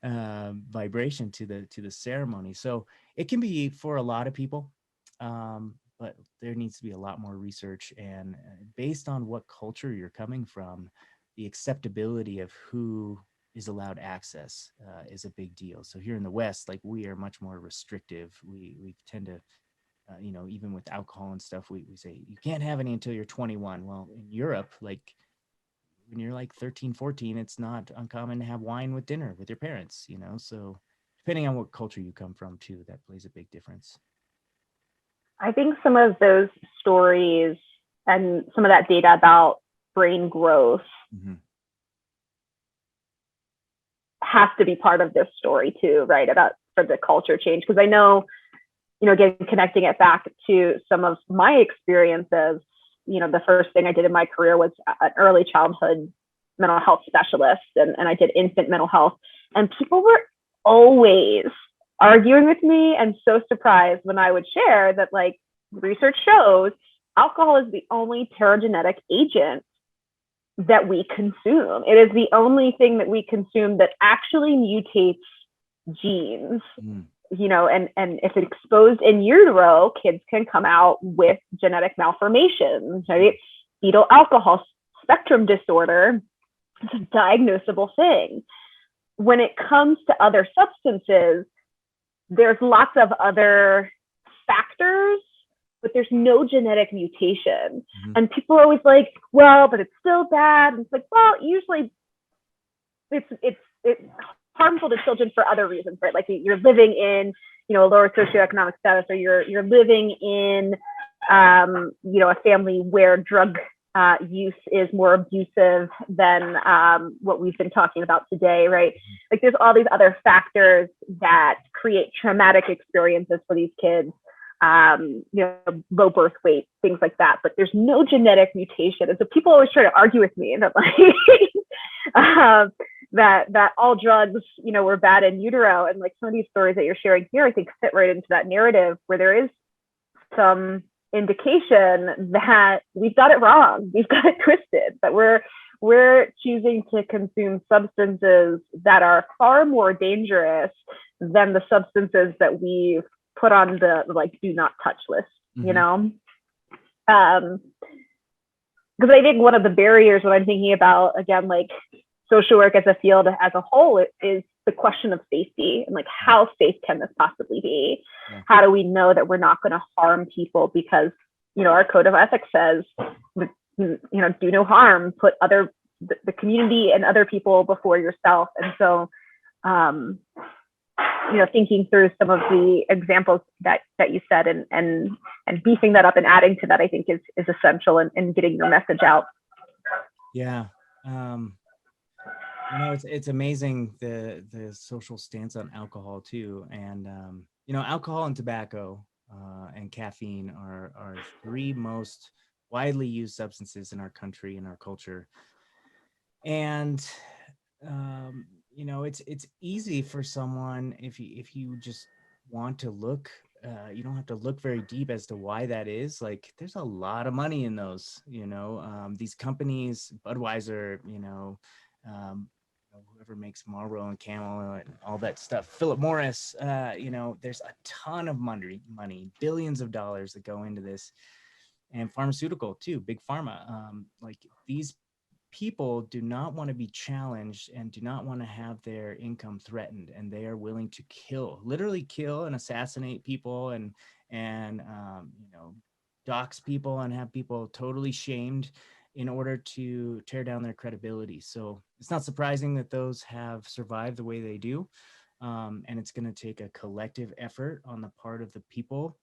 vibration to the ceremony. So it can be for a lot of people, but there needs to be a lot more research, and based on what culture you're coming from, the acceptability of who is allowed access is a big deal. So here in the West, like we are much more restrictive. We tend to even with alcohol and stuff, we say you can't have any until you're 21. Well, in Europe, like when you're like 13, 14, it's not uncommon to have wine with dinner with your parents, so depending on what culture you come from too, that plays a big difference. I think some of those stories and some of that data about brain growth has to be part of this story too, right? About for the culture change. Because I know, again, connecting it back to some of my experiences, the first thing I did in my career was an early childhood mental health specialist, and I did infant mental health. And people were always arguing with me and so surprised when I would share that, like, research shows alcohol is the only pterogenetic agent that we consume. It is the only thing that we consume that actually mutates genes. You know, and if it's exposed in utero, kids can come out with genetic malformations, right? Fetal alcohol spectrum disorder is a diagnosable thing. When it comes to other substances, there's lots of other factors, but there's no genetic mutation. And people are always like, well, but it's still bad. And it's like, well, usually it's harmful to children for other reasons, right? Like you're living in, you know, a lower socioeconomic status, or you're living in, you know, a family where drug use is more abusive than what we've been talking about today, right? Like there's all these other factors that create traumatic experiences for these kids, you know, low birth weight, things like that. But there's no genetic mutation. And so people always try to argue with me that like, that all drugs, you know, were bad in utero. And like some of these stories that you're sharing here, I think fit right into that narrative where there is some indication that we've got it wrong, we've got it twisted, that we're choosing to consume substances that are far more dangerous than the substances that we've put on the like do not touch list, you know? Because I think one of the barriers when I'm thinking about, again, like social work as a field as a whole is the question of safety, and like how safe can this possibly be? How do we know that we're not going to harm people? Because, you know, our code of ethics says, you know, do no harm, put the community and other people before yourself. And so, you know, thinking through some of the examples that you said and beefing that up and adding to that, I think is essential in getting your message out. Yeah. You know, it's amazing the social stance on alcohol too. And, you know, alcohol and tobacco and caffeine are three most widely used substances in our country and our culture. And, you know, it's easy for someone if you just want to look, you don't have to look very deep as to why that is. Like there's a lot of money in those, you know, these companies, Budweiser, you know, whoever makes Marlboro and Camel and all that stuff, Philip Morris, you know, there's a ton of money, billions of dollars that go into this, and pharmaceutical too, big pharma. Like these people do not want to be challenged and do not want to have their income threatened, and they are willing to literally kill and assassinate people and you know, dox people and have people totally shamed in order to tear down their credibility. So it's not surprising that those have survived the way they do. And it's going to take a collective effort on the part of the people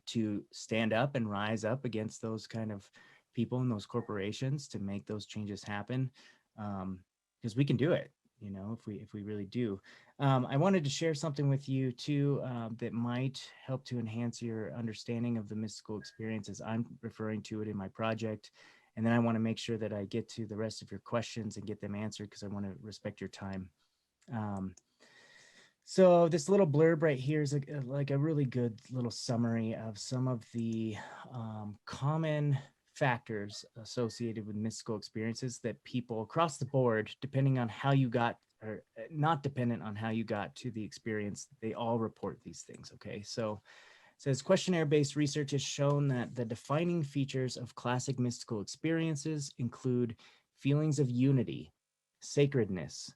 to stand up and rise up against those kind of people and those corporations to make those changes happen. Because we can do it, you know, if we really do. I wanted to share something with you too that might help to enhance your understanding of the mystical experiences. I'm referring to it in my project. And then I want to make sure that I get to the rest of your questions and get them answered because I want to respect your time. So this little blurb right here is like a really good little summary of some of the common factors associated with mystical experiences that people across the board, depending on how you got, or not dependent on how you got to the experience, they all report these things. Okay, so it says questionnaire-based research has shown that the defining features of classic mystical experiences include feelings of unity, sacredness,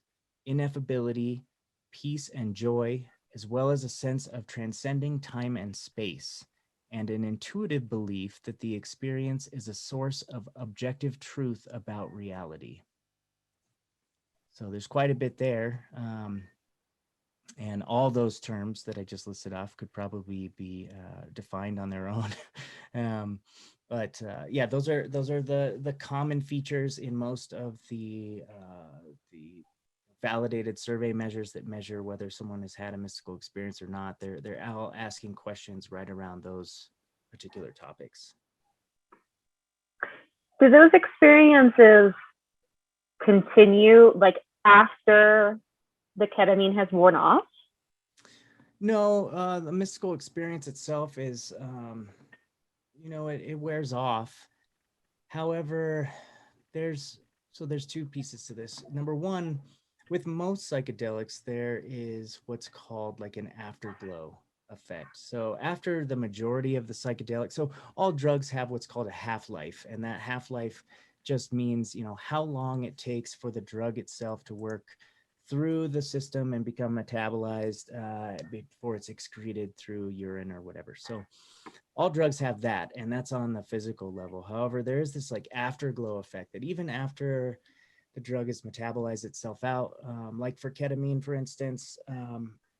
ineffability, peace and joy, as well as a sense of transcending time and space, and an intuitive belief that the experience is a source of objective truth about reality. So there's quite a bit there. And all those terms that I just listed off could probably be defined on their own. But yeah, those are the common features in most of the validated survey measures that measure whether someone has had a mystical experience or not. They're all asking questions right around those particular topics. Do those experiences continue like after the ketamine has worn off? No, the mystical experience itself is it wears off. However, there's there's two pieces to this. Number one, with most psychedelics, there is what's called like an afterglow effect. So after the majority of the psychedelic, so all drugs have what's called a half-life, and that half-life just means, how long it takes for the drug itself to work through the system and become metabolized before it's excreted through urine or whatever. So all drugs have that, and that's on the physical level. However, there is this like afterglow effect that even after the drug has metabolized itself out, like for ketamine, for instance,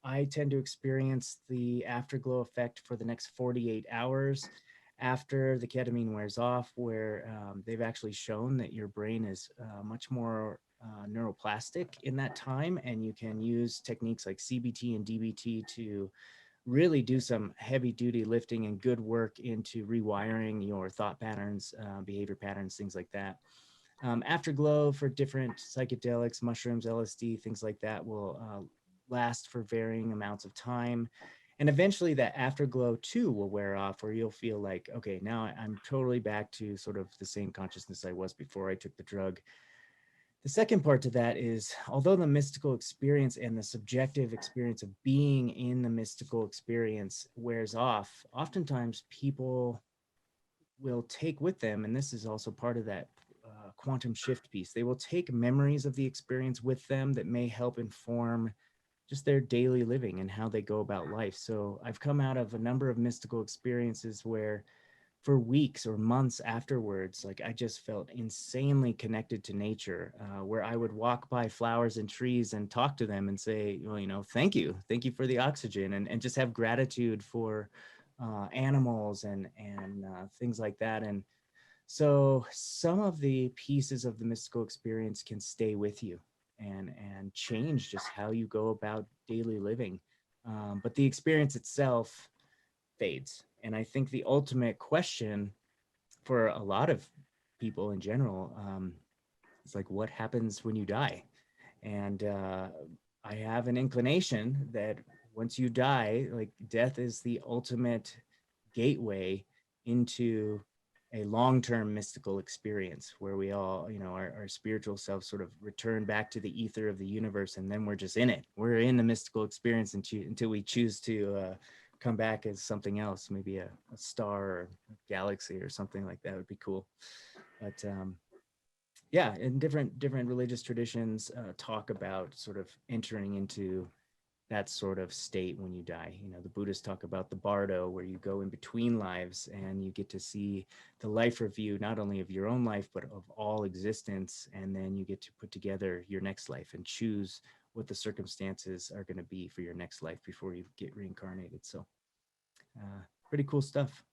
I tend to experience the afterglow effect for the next 48 hours after the ketamine wears off, where they've actually shown that your brain is much more neuroplastic in that time, and you can use techniques like CBT and DBT to really do some heavy duty lifting and good work into rewiring your thought patterns, behavior patterns, things like that. Afterglow for different psychedelics, mushrooms, LSD, things like that will last for varying amounts of time. And eventually that afterglow too will wear off, where you'll feel like, okay, now I'm totally back to sort of the same consciousness I was before I took the drug. The second part to that is, although the mystical experience and the subjective experience of being in the mystical experience wears off, oftentimes people will take with them, and this is also part of that quantum shift piece, they will take memories of the experience with them that may help inform just their daily living and how they go about life. So I've come out of a number of mystical experiences where for weeks or months afterwards, like I just felt insanely connected to nature, where I would walk by flowers and trees and talk to them and say, well, thank you for the oxygen, and just have gratitude for animals and things like that. And so some of the pieces of the mystical experience can stay with you and change just how you go about daily living. But the experience itself fades. And I think the ultimate question for a lot of people in general is like, what happens when you die? And I have an inclination that once you die, like death is the ultimate gateway into a long-term mystical experience where we all, our spiritual self sort of return back to the ether of the universe, and then we're just in it. We're in the mystical experience until we choose to come back as something else, maybe a star or a galaxy or something like that would be cool. But yeah, and different religious traditions talk about sort of entering into that sort of state when you die. The Buddhists talk about the bardo, where you go in between lives and you get to see the life review, not only of your own life, but of all existence. And then you get to put together your next life and choose what the circumstances are going to be for your next life before you get reincarnated. So pretty cool stuff.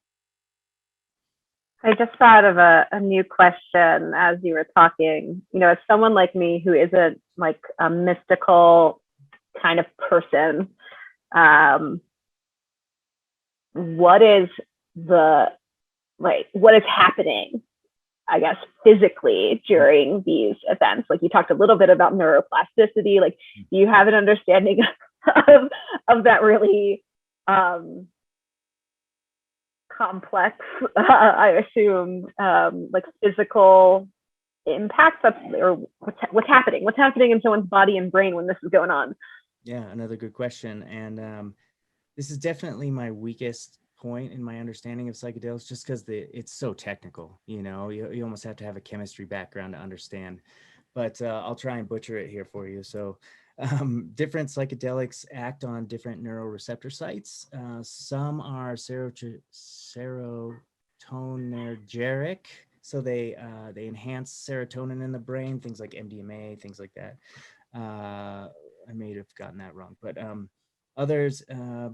I just thought of a new question as you were talking. As someone like me who isn't like a mystical kind of person, what is what is happening, I guess, physically during these events? Like you talked a little bit about neuroplasticity. Like, do you have an understanding of that really complex, I assume, like physical impacts or what's happening in someone's body and brain when this is going on? Yeah, another good question. And this is definitely my weakest point in my understanding of psychedelics, just because it's so technical. You almost have to have a chemistry background to understand. But I'll try and butcher it here for you. So different psychedelics act on different neuroreceptor sites. Some are serotonergic, so they enhance serotonin in the brain, things like MDMA, things like that. I may have gotten that wrong, but others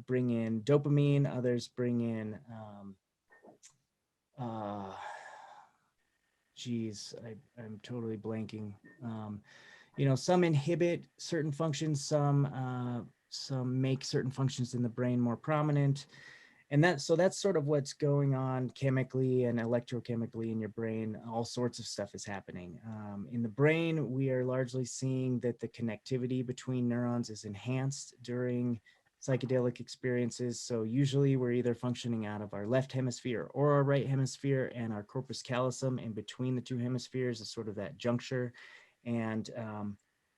bring in dopamine. Others bring in I'm totally blanking. Some inhibit certain functions, some make certain functions in the brain more prominent. And that's sort of what's going on chemically and electrochemically in your brain. All sorts of stuff is happening. In the brain, we are largely seeing that the connectivity between neurons is enhanced during psychedelic experiences. So usually we're either functioning out of our left hemisphere or our right hemisphere, and our corpus callosum in between the two hemispheres is sort of that juncture. And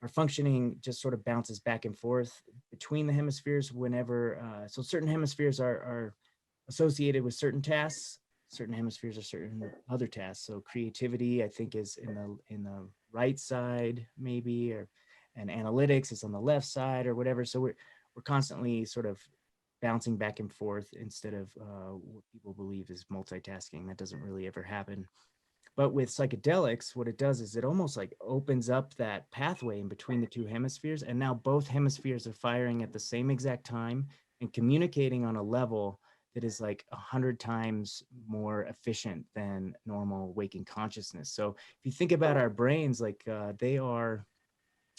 our functioning just sort of bounces back and forth between the hemispheres whenever, so certain hemispheres are associated with certain tasks, certain hemispheres are certain other tasks. So creativity, I think, is in the right side, maybe, or and analytics is on the left side or whatever. So we're constantly sort of bouncing back and forth instead of what people believe is multitasking. That doesn't really ever happen. But with psychedelics, what it does is it almost like opens up that pathway in between the two hemispheres. And now both hemispheres are firing at the same exact time and communicating on a level that is like 100 times more efficient than normal waking consciousness. So if you think about our brains, like they are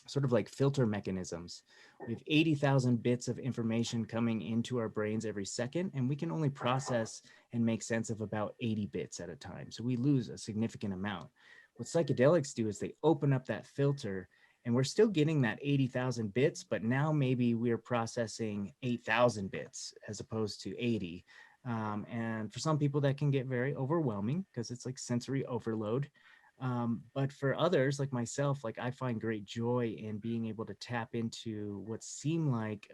sort of like filter mechanisms. We have 80,000 bits of information coming into our brains every second, and we can only process and make sense of about 80 bits at a time. So we lose a significant amount. What psychedelics do is they open up that filter, and we're still getting that 80,000 bits, but now maybe we're processing 8,000 bits as opposed to 80. And for some people, that can get very overwhelming because it's like sensory overload. But for others like myself, like I find great joy in being able to tap into what seem like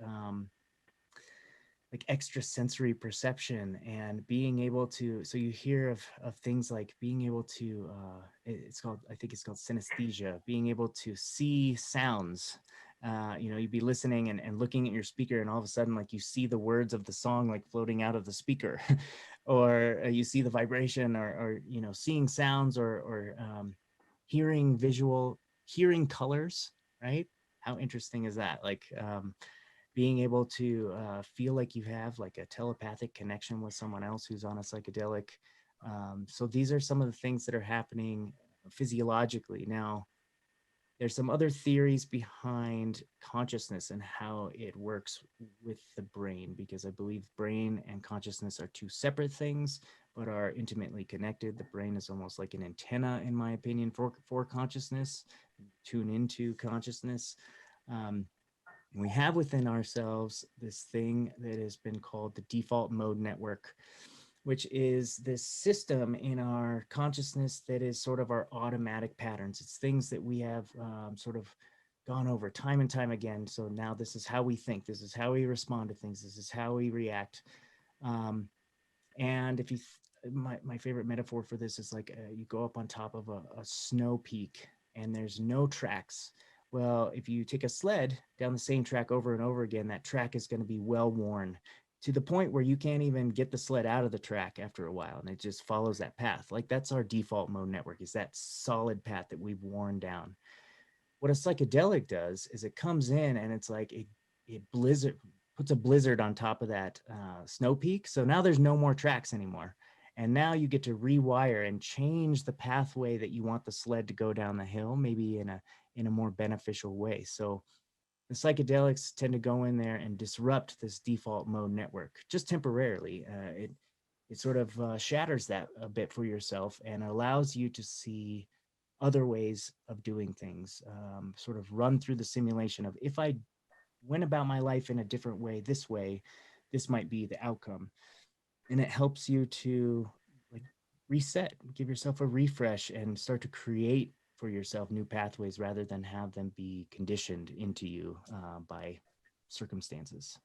extrasensory perception and being able to, so you hear of things like being able to it's called, I think it's called synesthesia, being able to see sounds. You know, you'd be listening and looking at your speaker, and all of a sudden like you see the words of the song like floating out of the speaker or you see the vibration, or you know, seeing sounds, or hearing visual, hearing colors, right? How interesting is that? Like being able to feel like you have like a telepathic connection with someone else who's on a psychedelic. So these are some of the things that are happening physiologically. Now, there's some other theories behind consciousness and how it works with the brain, because I believe brain and consciousness are two separate things, but are intimately connected. The brain is almost like an antenna, in my opinion, for consciousness, tune into consciousness. Um, we have within ourselves this thing that has been called the default mode network, which is this system in our consciousness that is sort of our automatic patterns. It's things that we have sort of gone over time and time again. So now this is how we think, this is how we respond to things, this is how we react. And if you, my favorite metaphor for this is like you go up on top of a snow peak and there's no tracks. Well, if you take a sled down the same track over and over again, that track is going to be well worn to the point where you can't even get the sled out of the track after a while, and it just follows that path. Like that's our default mode network, is that solid path that we've worn down. What a psychedelic does is it comes in and it's like it blizzard, puts a blizzard on top of that snow peak. So now there's no more tracks anymore. And now you get to rewire and change the pathway that you want the sled to go down the hill, maybe in a more beneficial way. So the psychedelics tend to go in there and disrupt this default mode network just temporarily. It sort of shatters that a bit for yourself and allows you to see other ways of doing things, sort of run through the simulation of, if I went about my life in a different way, this might be the outcome. And it helps you to like reset, give yourself a refresh, and start to create for yourself new pathways rather than have them be conditioned into you by circumstances.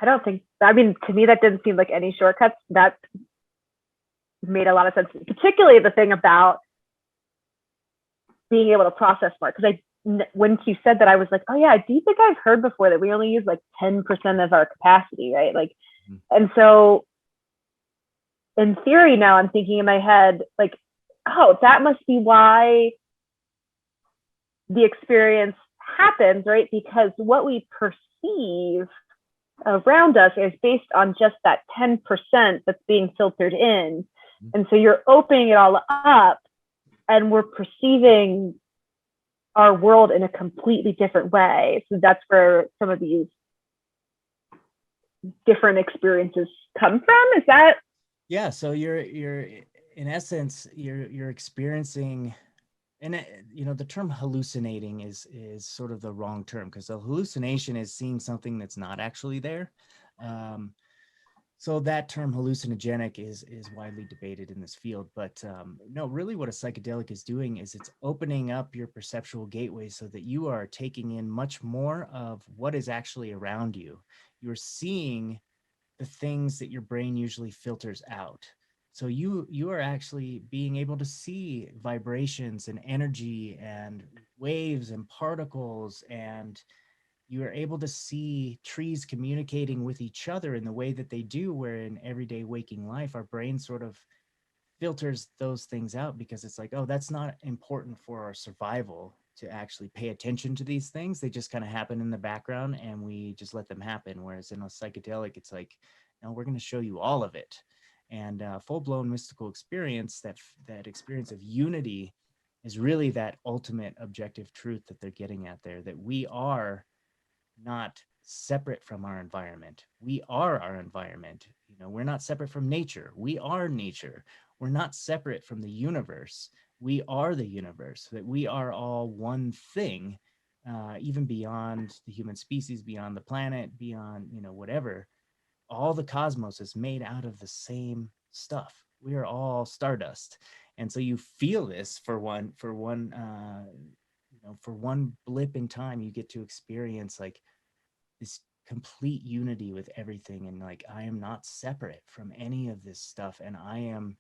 I don't think, I mean, to me, that didn't seem like any shortcuts. That made a lot of sense, particularly the thing about being able to process more. Because when you said that, I was like, oh yeah, do you think I've heard before that we only use like 10% of our capacity, right? Like, and so in theory now I'm thinking in my head, like, oh, that must be why the experience happens, right? Because what we perceive around us is based on just that 10% that's being filtered in. And so you're opening it all up and we're perceiving our world in a completely different way. So that's where some of these different experiences come from. Is that? Yeah. So you're in essence, you're experiencing and the term hallucinating is sort of the wrong term, because a hallucination is seeing something that's not actually there. Um, so that term hallucinogenic is widely debated in this field, but no, really what a psychedelic is doing is it's opening up your perceptual gateway so that you are taking in much more of what is actually around you. You're seeing the things that your brain usually filters out. So you are actually being able to see vibrations and energy and waves and particles, and you are able to see trees communicating with each other in the way that they do, where in everyday waking life our brain sort of filters those things out, because it's like, oh, that's not important for our survival to actually pay attention to these things. They just kind of happen in the background and we just let them happen. Whereas in a psychedelic, it's like, no, we're going to show you all of it. And full-blown mystical experience, that experience of unity, is really that ultimate objective truth that they're getting at there, that we are not separate from our environment. We are our environment. We're not separate from nature. We are nature. We're not separate from the universe. We are the universe, that we are all one thing, even beyond the human species, beyond the planet, beyond, whatever. All the cosmos is made out of the same stuff. We are all stardust. And so you feel this for one for one blip in time. You get to experience like this complete unity with everything, and like, I am not separate from any of this stuff, and I am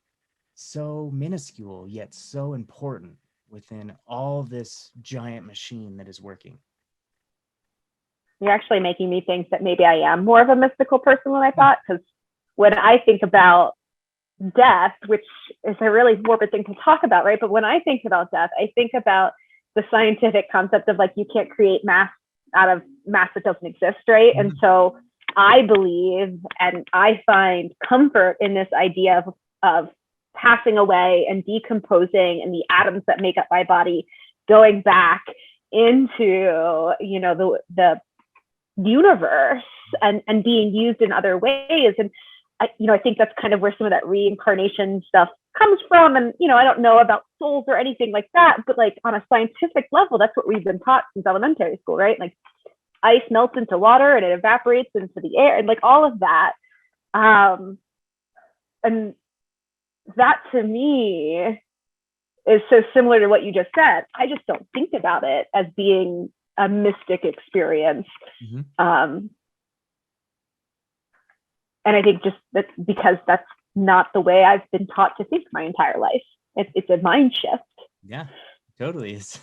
so minuscule yet so important within all this giant machine that is working. You're actually making me think that maybe I am more of a mystical person than I thought, because when I think about death, which is a really morbid thing to talk about, right? But when I think about death, I think about the scientific concept of like, you can't create mass out of mass that doesn't exist, right? And so I believe, and I find comfort in this idea of passing away and decomposing, and the atoms that make up my body going back into, the universe and being used in other ways. And I think that's kind of where some of that reincarnation stuff comes from. And, I don't know about souls or anything like that, but like on a scientific level, that's what we've been taught since elementary school, right? Like ice melts into water and it evaporates into the air, and like all of that. And that to me is so similar to what you just said. I just don't think about it as being a mystic experience. And I think just that's because that's not the way I've been taught to think my entire life. It's a mind shift. Yeah, totally is.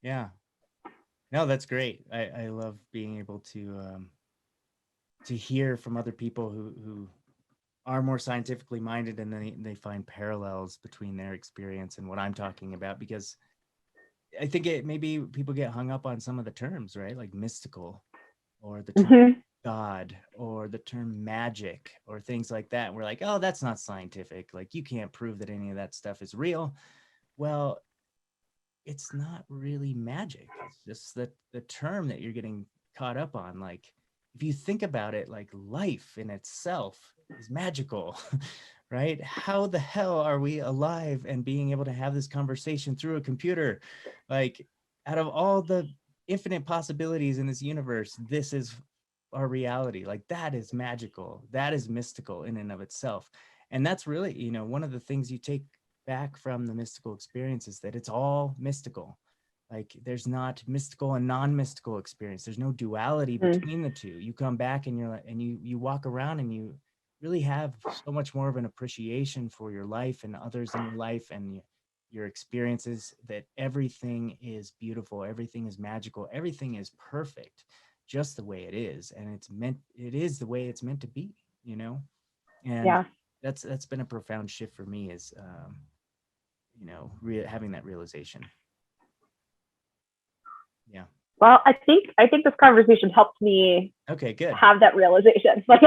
Yeah. No, that's great. I love being able to hear from other people who are more scientifically minded, and then they find parallels between their experience and what I'm talking about, because I think maybe people get hung up on some of the terms, right? Like mystical, or the term God, or the term magic, or things like that. And we're like, oh, that's not scientific. Like, you can't prove that any of that stuff is real. Well, it's not really magic. It's just that the term that you're getting caught up on. Like, if you think about it, like, life in itself is magical, right? How the hell are we alive and being able to have this conversation through a computer? Like, out of all the infinite possibilities in this universe, this is our reality. Like, that is magical. That is mystical in and of itself. And that's really, one of the things you take back from the mystical experience is that it's all mystical. Like, there's not mystical and non-mystical experience. There's no duality between the two. You come back and you're like, and you walk around and you really have so much more of an appreciation for your life and others in your life and your experiences, that everything is beautiful, everything is magical, everything is perfect, just the way it is. And it is the way it's meant to be, And yeah, that's been a profound shift for me, is having that realization. Yeah. Well, I think this conversation helped me Okay, good. have that realization. Like,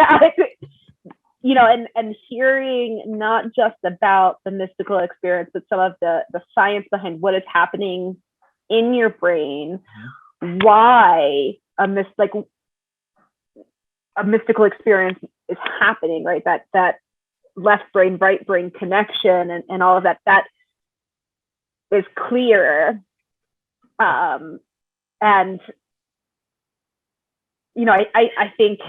and hearing not just about the mystical experience, but some of the science behind what is happening in your brain, why a mystical experience is happening, right? That left brain, right brain connection, and all of that is clearer. And you know, I think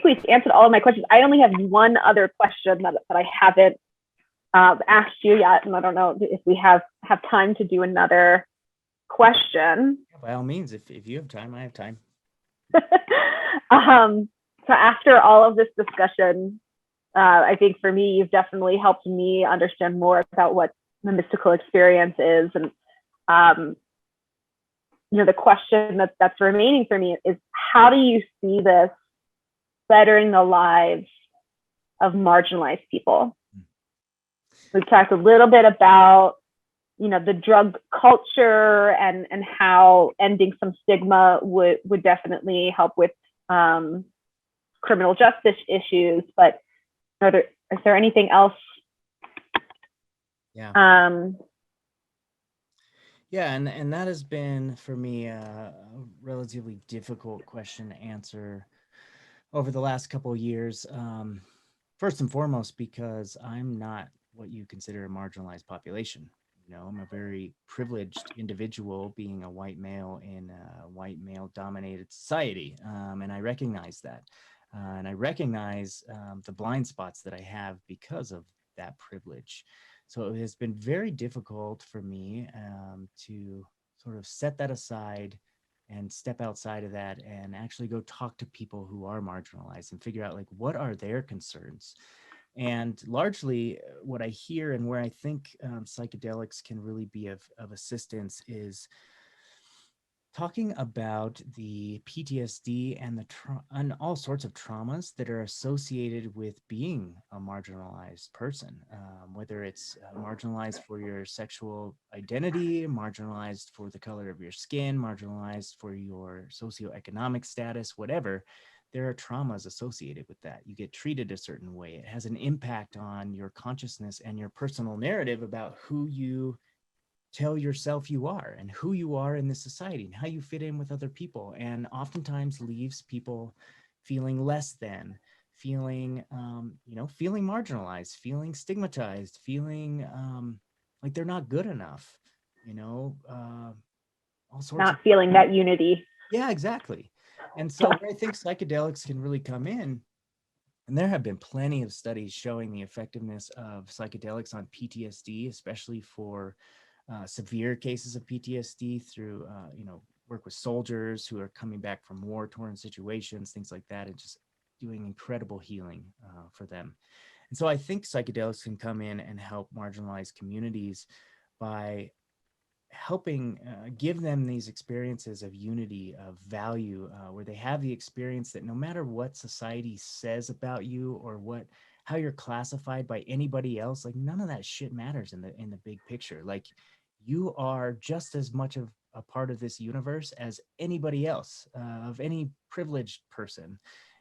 we've answered all of my questions. I only have one other question that I haven't asked you yet, and I don't know if we have time to do another question. Yeah, by all means, if you have time, I have time. So after all of this discussion, I think for me, you've definitely helped me understand more about what the mystical experience is. And, you know, the question that's remaining for me is, how do you see this bettering the lives of marginalized people? We've talked a little bit about, you know, the drug culture and how ending some stigma would definitely help with criminal justice issues. But is there anything else? Yeah. Yeah, and that has been for me a relatively difficult question to answer over the last couple of years. First and foremost, because I'm not what you consider a marginalized population. You know, I'm a very privileged individual, being a white male in a white male dominated society, and I recognize that, and I recognize the blind spots that I have because of that privilege. So it has been very difficult for me to sort of set that aside and step outside of that and actually go talk to people who are marginalized and figure out like what are their concerns. And largely what I hear and where I think psychedelics can really be of assistance is talking about the PTSD and and all sorts of traumas that are associated with being a marginalized person, whether it's marginalized for your sexual identity, marginalized for the color of your skin, marginalized for your socioeconomic status, whatever. There are traumas associated with that. You get treated a certain way. It has an impact on your consciousness and your personal narrative about who you tell yourself you are and who you are in this society and how you fit in with other people, and oftentimes leaves people feeling less than, feeling feeling marginalized, feeling stigmatized, feeling like they're not good enough, all sorts Not of feeling that unity. Yeah, exactly. And so where I think psychedelics can really come in, and there have been plenty of studies showing the effectiveness of psychedelics on PTSD, especially for severe cases of PTSD through, work with soldiers who are coming back from war-torn situations, things like that, and just doing incredible healing for them. And so I think psychedelics can come in and help marginalized communities by helping give them these experiences of unity, of value, where they have the experience that no matter what society says about you or how you're classified by anybody else, like none of that shit matters in the big picture. Like you are just as much of a part of this universe as anybody else, of any privileged person,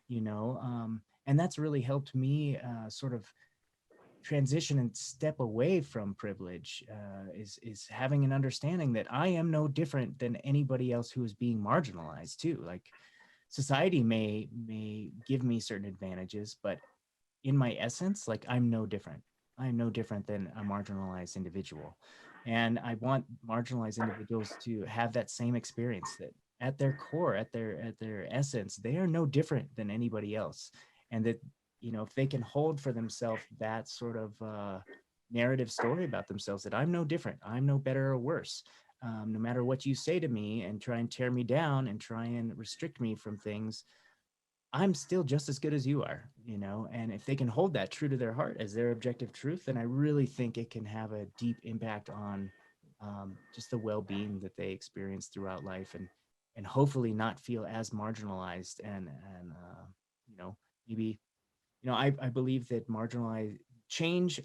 and that's really helped me sort of transition and step away from privilege, is having an understanding that I am no different than anybody else who is being marginalized too. Like society may give me certain advantages, but in my essence, like I'm no different. I'm no different than a marginalized individual. And I want marginalized individuals to have that same experience, that at their core, at their essence, they are no different than anybody else. And that, if they can hold for themselves that sort of narrative story about themselves, that I'm no different, I'm no better or worse, no matter what you say to me and try and tear me down and try and restrict me from things, I'm still just as good as you are, and if they can hold that true to their heart as their objective truth, then I really think it can have a deep impact on just the well-being that they experience throughout life, and hopefully not feel as marginalized and maybe, I believe that marginalized change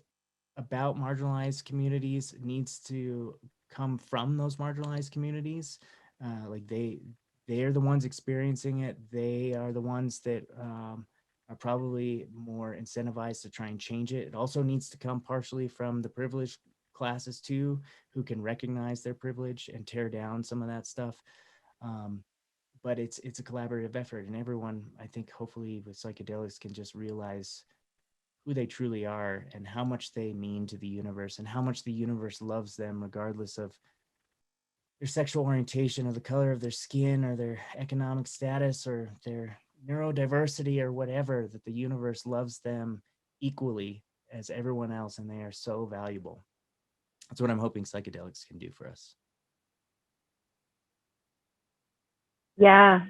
about marginalized communities needs to come from those marginalized communities. Like they are the ones experiencing it. They are the ones that are probably more incentivized to try and change it. It also needs to come partially from the privileged classes too, who can recognize their privilege and tear down some of that stuff. But it's a collaborative effort, and everyone, I think, hopefully with psychedelics can just realize who they truly are and how much they mean to the universe and how much the universe loves them regardless of their sexual orientation or the color of their skin or their economic status or their neurodiversity or whatever, that the universe loves them equally as everyone else and they are so valuable. That's what I'm hoping psychedelics can do for us. Yeah,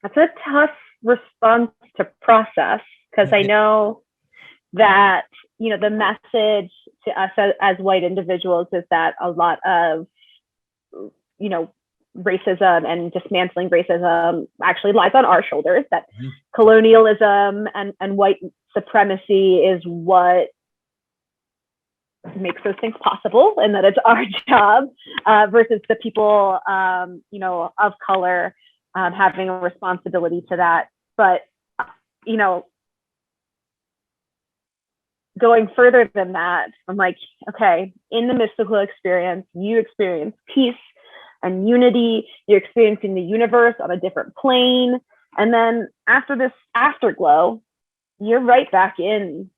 that's a tough response to process because I know that, you know, the message to us as white individuals is that a lot of, you know, racism and dismantling racism actually lies on our shoulders, that colonialism and white supremacy is what makes those things possible, and that it's our job versus the people, you know, of color having a responsibility to that. But, you know, going further than that, I'm like, okay, in the mystical experience, you experience peace and unity. You're experiencing the universe on a different plane. And then after this afterglow, you're right back in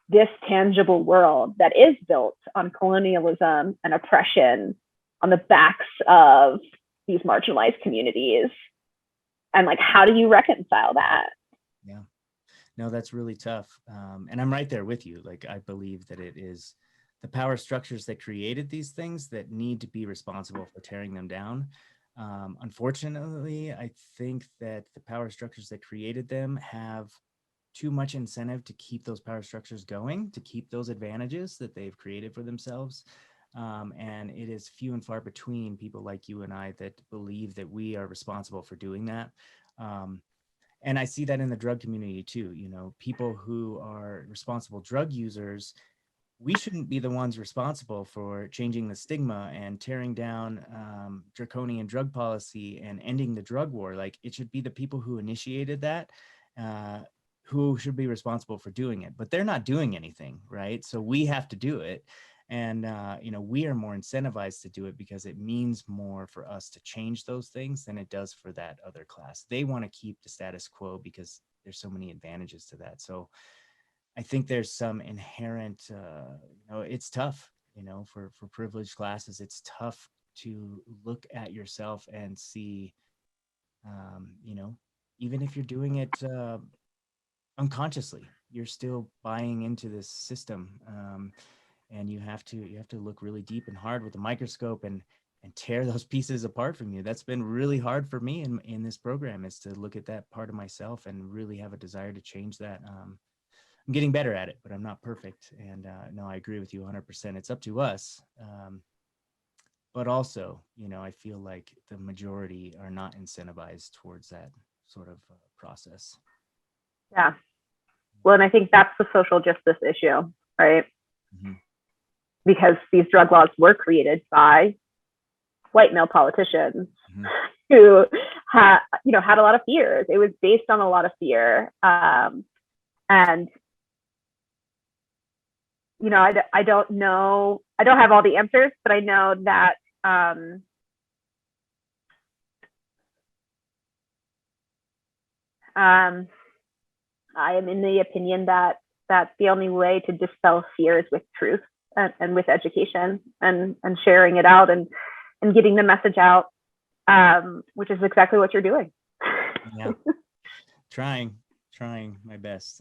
this tangible world that is built on colonialism and oppression on the backs of these marginalized communities. And like, how do you reconcile that? Yeah, no, that's really tough. And I'm right there with you. Like, I believe that it is the power structures that created these things that need to be responsible for tearing them down. Unfortunately, I think that the power structures that created them have too much incentive to keep those power structures going, to keep those advantages that they've created for themselves. And it is few and far between people like you and I that believe that we are responsible for doing that. And I see that in the drug community too. You know, people who are responsible drug users, we shouldn't be the ones responsible for changing the stigma and tearing down draconian drug policy and ending the drug war. Like, it should be the people who initiated that who should be responsible for doing it, but they're not doing anything, right? So we have to do it. And, you know, we are more incentivized to do it because it means more for us to change those things than it does for that other class. They want to keep the status quo because there's so many advantages to that. So I think there's some inherent, you know, it's tough, you know, for privileged classes, it's tough to look at yourself and see, you know, even if you're doing it unconsciously, you're still buying into this system. And you have to look really deep and hard with a microscope and tear those pieces apart from you. That's been really hard for me in this program, is to look at that part of myself and really have a desire to change that. I'm getting better at it, but I'm not perfect. And no, I agree with you 100%. It's up to us. But also, you know, I feel like the majority are not incentivized towards that sort of process. Yeah. Well, and I think that's the social justice issue, right? Mm-hmm. Because these drug laws were created by white male politicians Mm-hmm. who had, you know, had a lot of fears. It was based on a lot of fear. And, you know, I don't know, I don't have all the answers, but I know that I am in the opinion that the only way to dispel fear is with truth and with education and sharing it out and getting the message out, which is exactly what you're doing. Yeah, trying my best.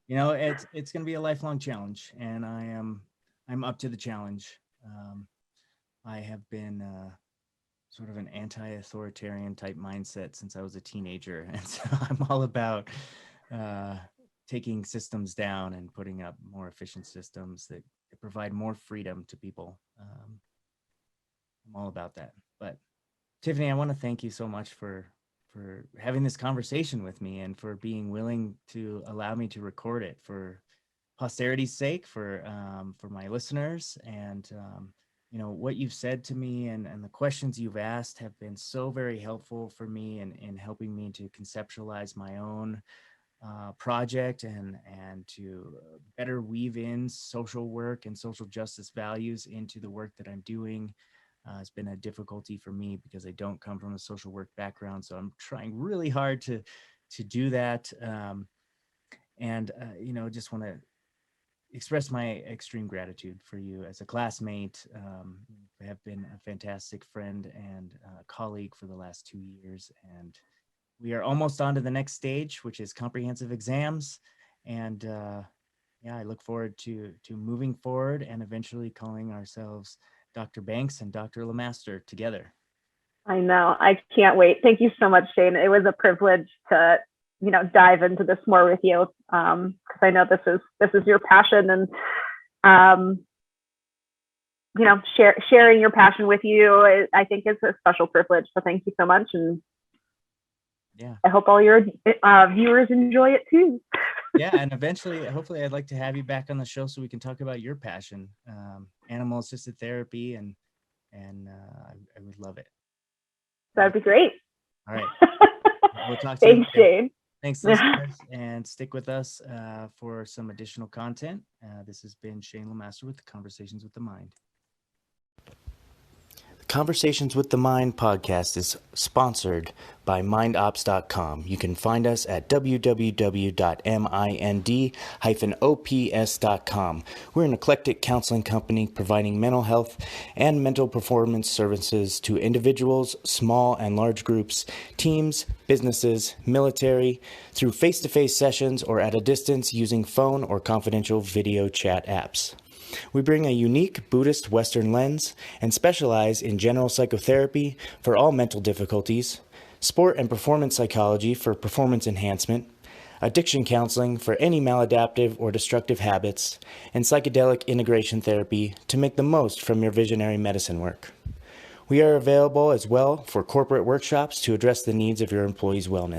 You know, it's going to be a lifelong challenge, and I'm up to the challenge. I have been sort of an anti-authoritarian type mindset since I was a teenager, and so I'm all about uh, taking systems down and putting up more efficient systems that provide more freedom to people. I'm all about that. But Tiffany, I want to thank you so much for having this conversation with me and for being willing to allow me to record it for posterity's sake, for my listeners. And you know, what you've said to me and the questions you've asked have been so very helpful for me in helping me to conceptualize my own project and to better weave in social work and social justice values into the work that I'm doing. It's been a difficulty for me because I don't come from a social work background, so I'm trying really hard to do that. And, just want to express my extreme gratitude for you as a classmate. You have been a fantastic friend and colleague for the last 2 years. And we are almost on to the next stage, which is comprehensive exams. And I look forward to moving forward and eventually calling ourselves Dr. Banks and Dr. Lemaster together. I know. I can't wait. Thank you so much, Shane. It was a privilege to, dive into this more with you, because I know this is your passion, and sharing your passion with you, I think, is a special privilege. So thank you so much, and I hope all your viewers enjoy it too. Yeah, and eventually, hopefully, I'd like to have you back on the show so we can talk about your passion, animal-assisted therapy, and I would love it. That'd be great. All right. We'll talk to you. Thanks, Shane. Thanks, listeners, and stick with us for some additional content. This has been Shane Lemaster with the Conversations with the Mind. Conversations with the Mind podcast is sponsored by mindops.com. You can find us at www.mind-ops.com. We're an eclectic counseling company providing mental health and mental performance services to individuals, small and large groups, teams, businesses, military, through face-to-face sessions or at a distance using phone or confidential video chat apps. We bring a unique Buddhist Western lens and specialize in general psychotherapy for all mental difficulties, sport and performance psychology for performance enhancement, addiction counseling for any maladaptive or destructive habits, and psychedelic integration therapy to make the most from your visionary medicine work. We are available as well for corporate workshops to address the needs of your employees' wellness.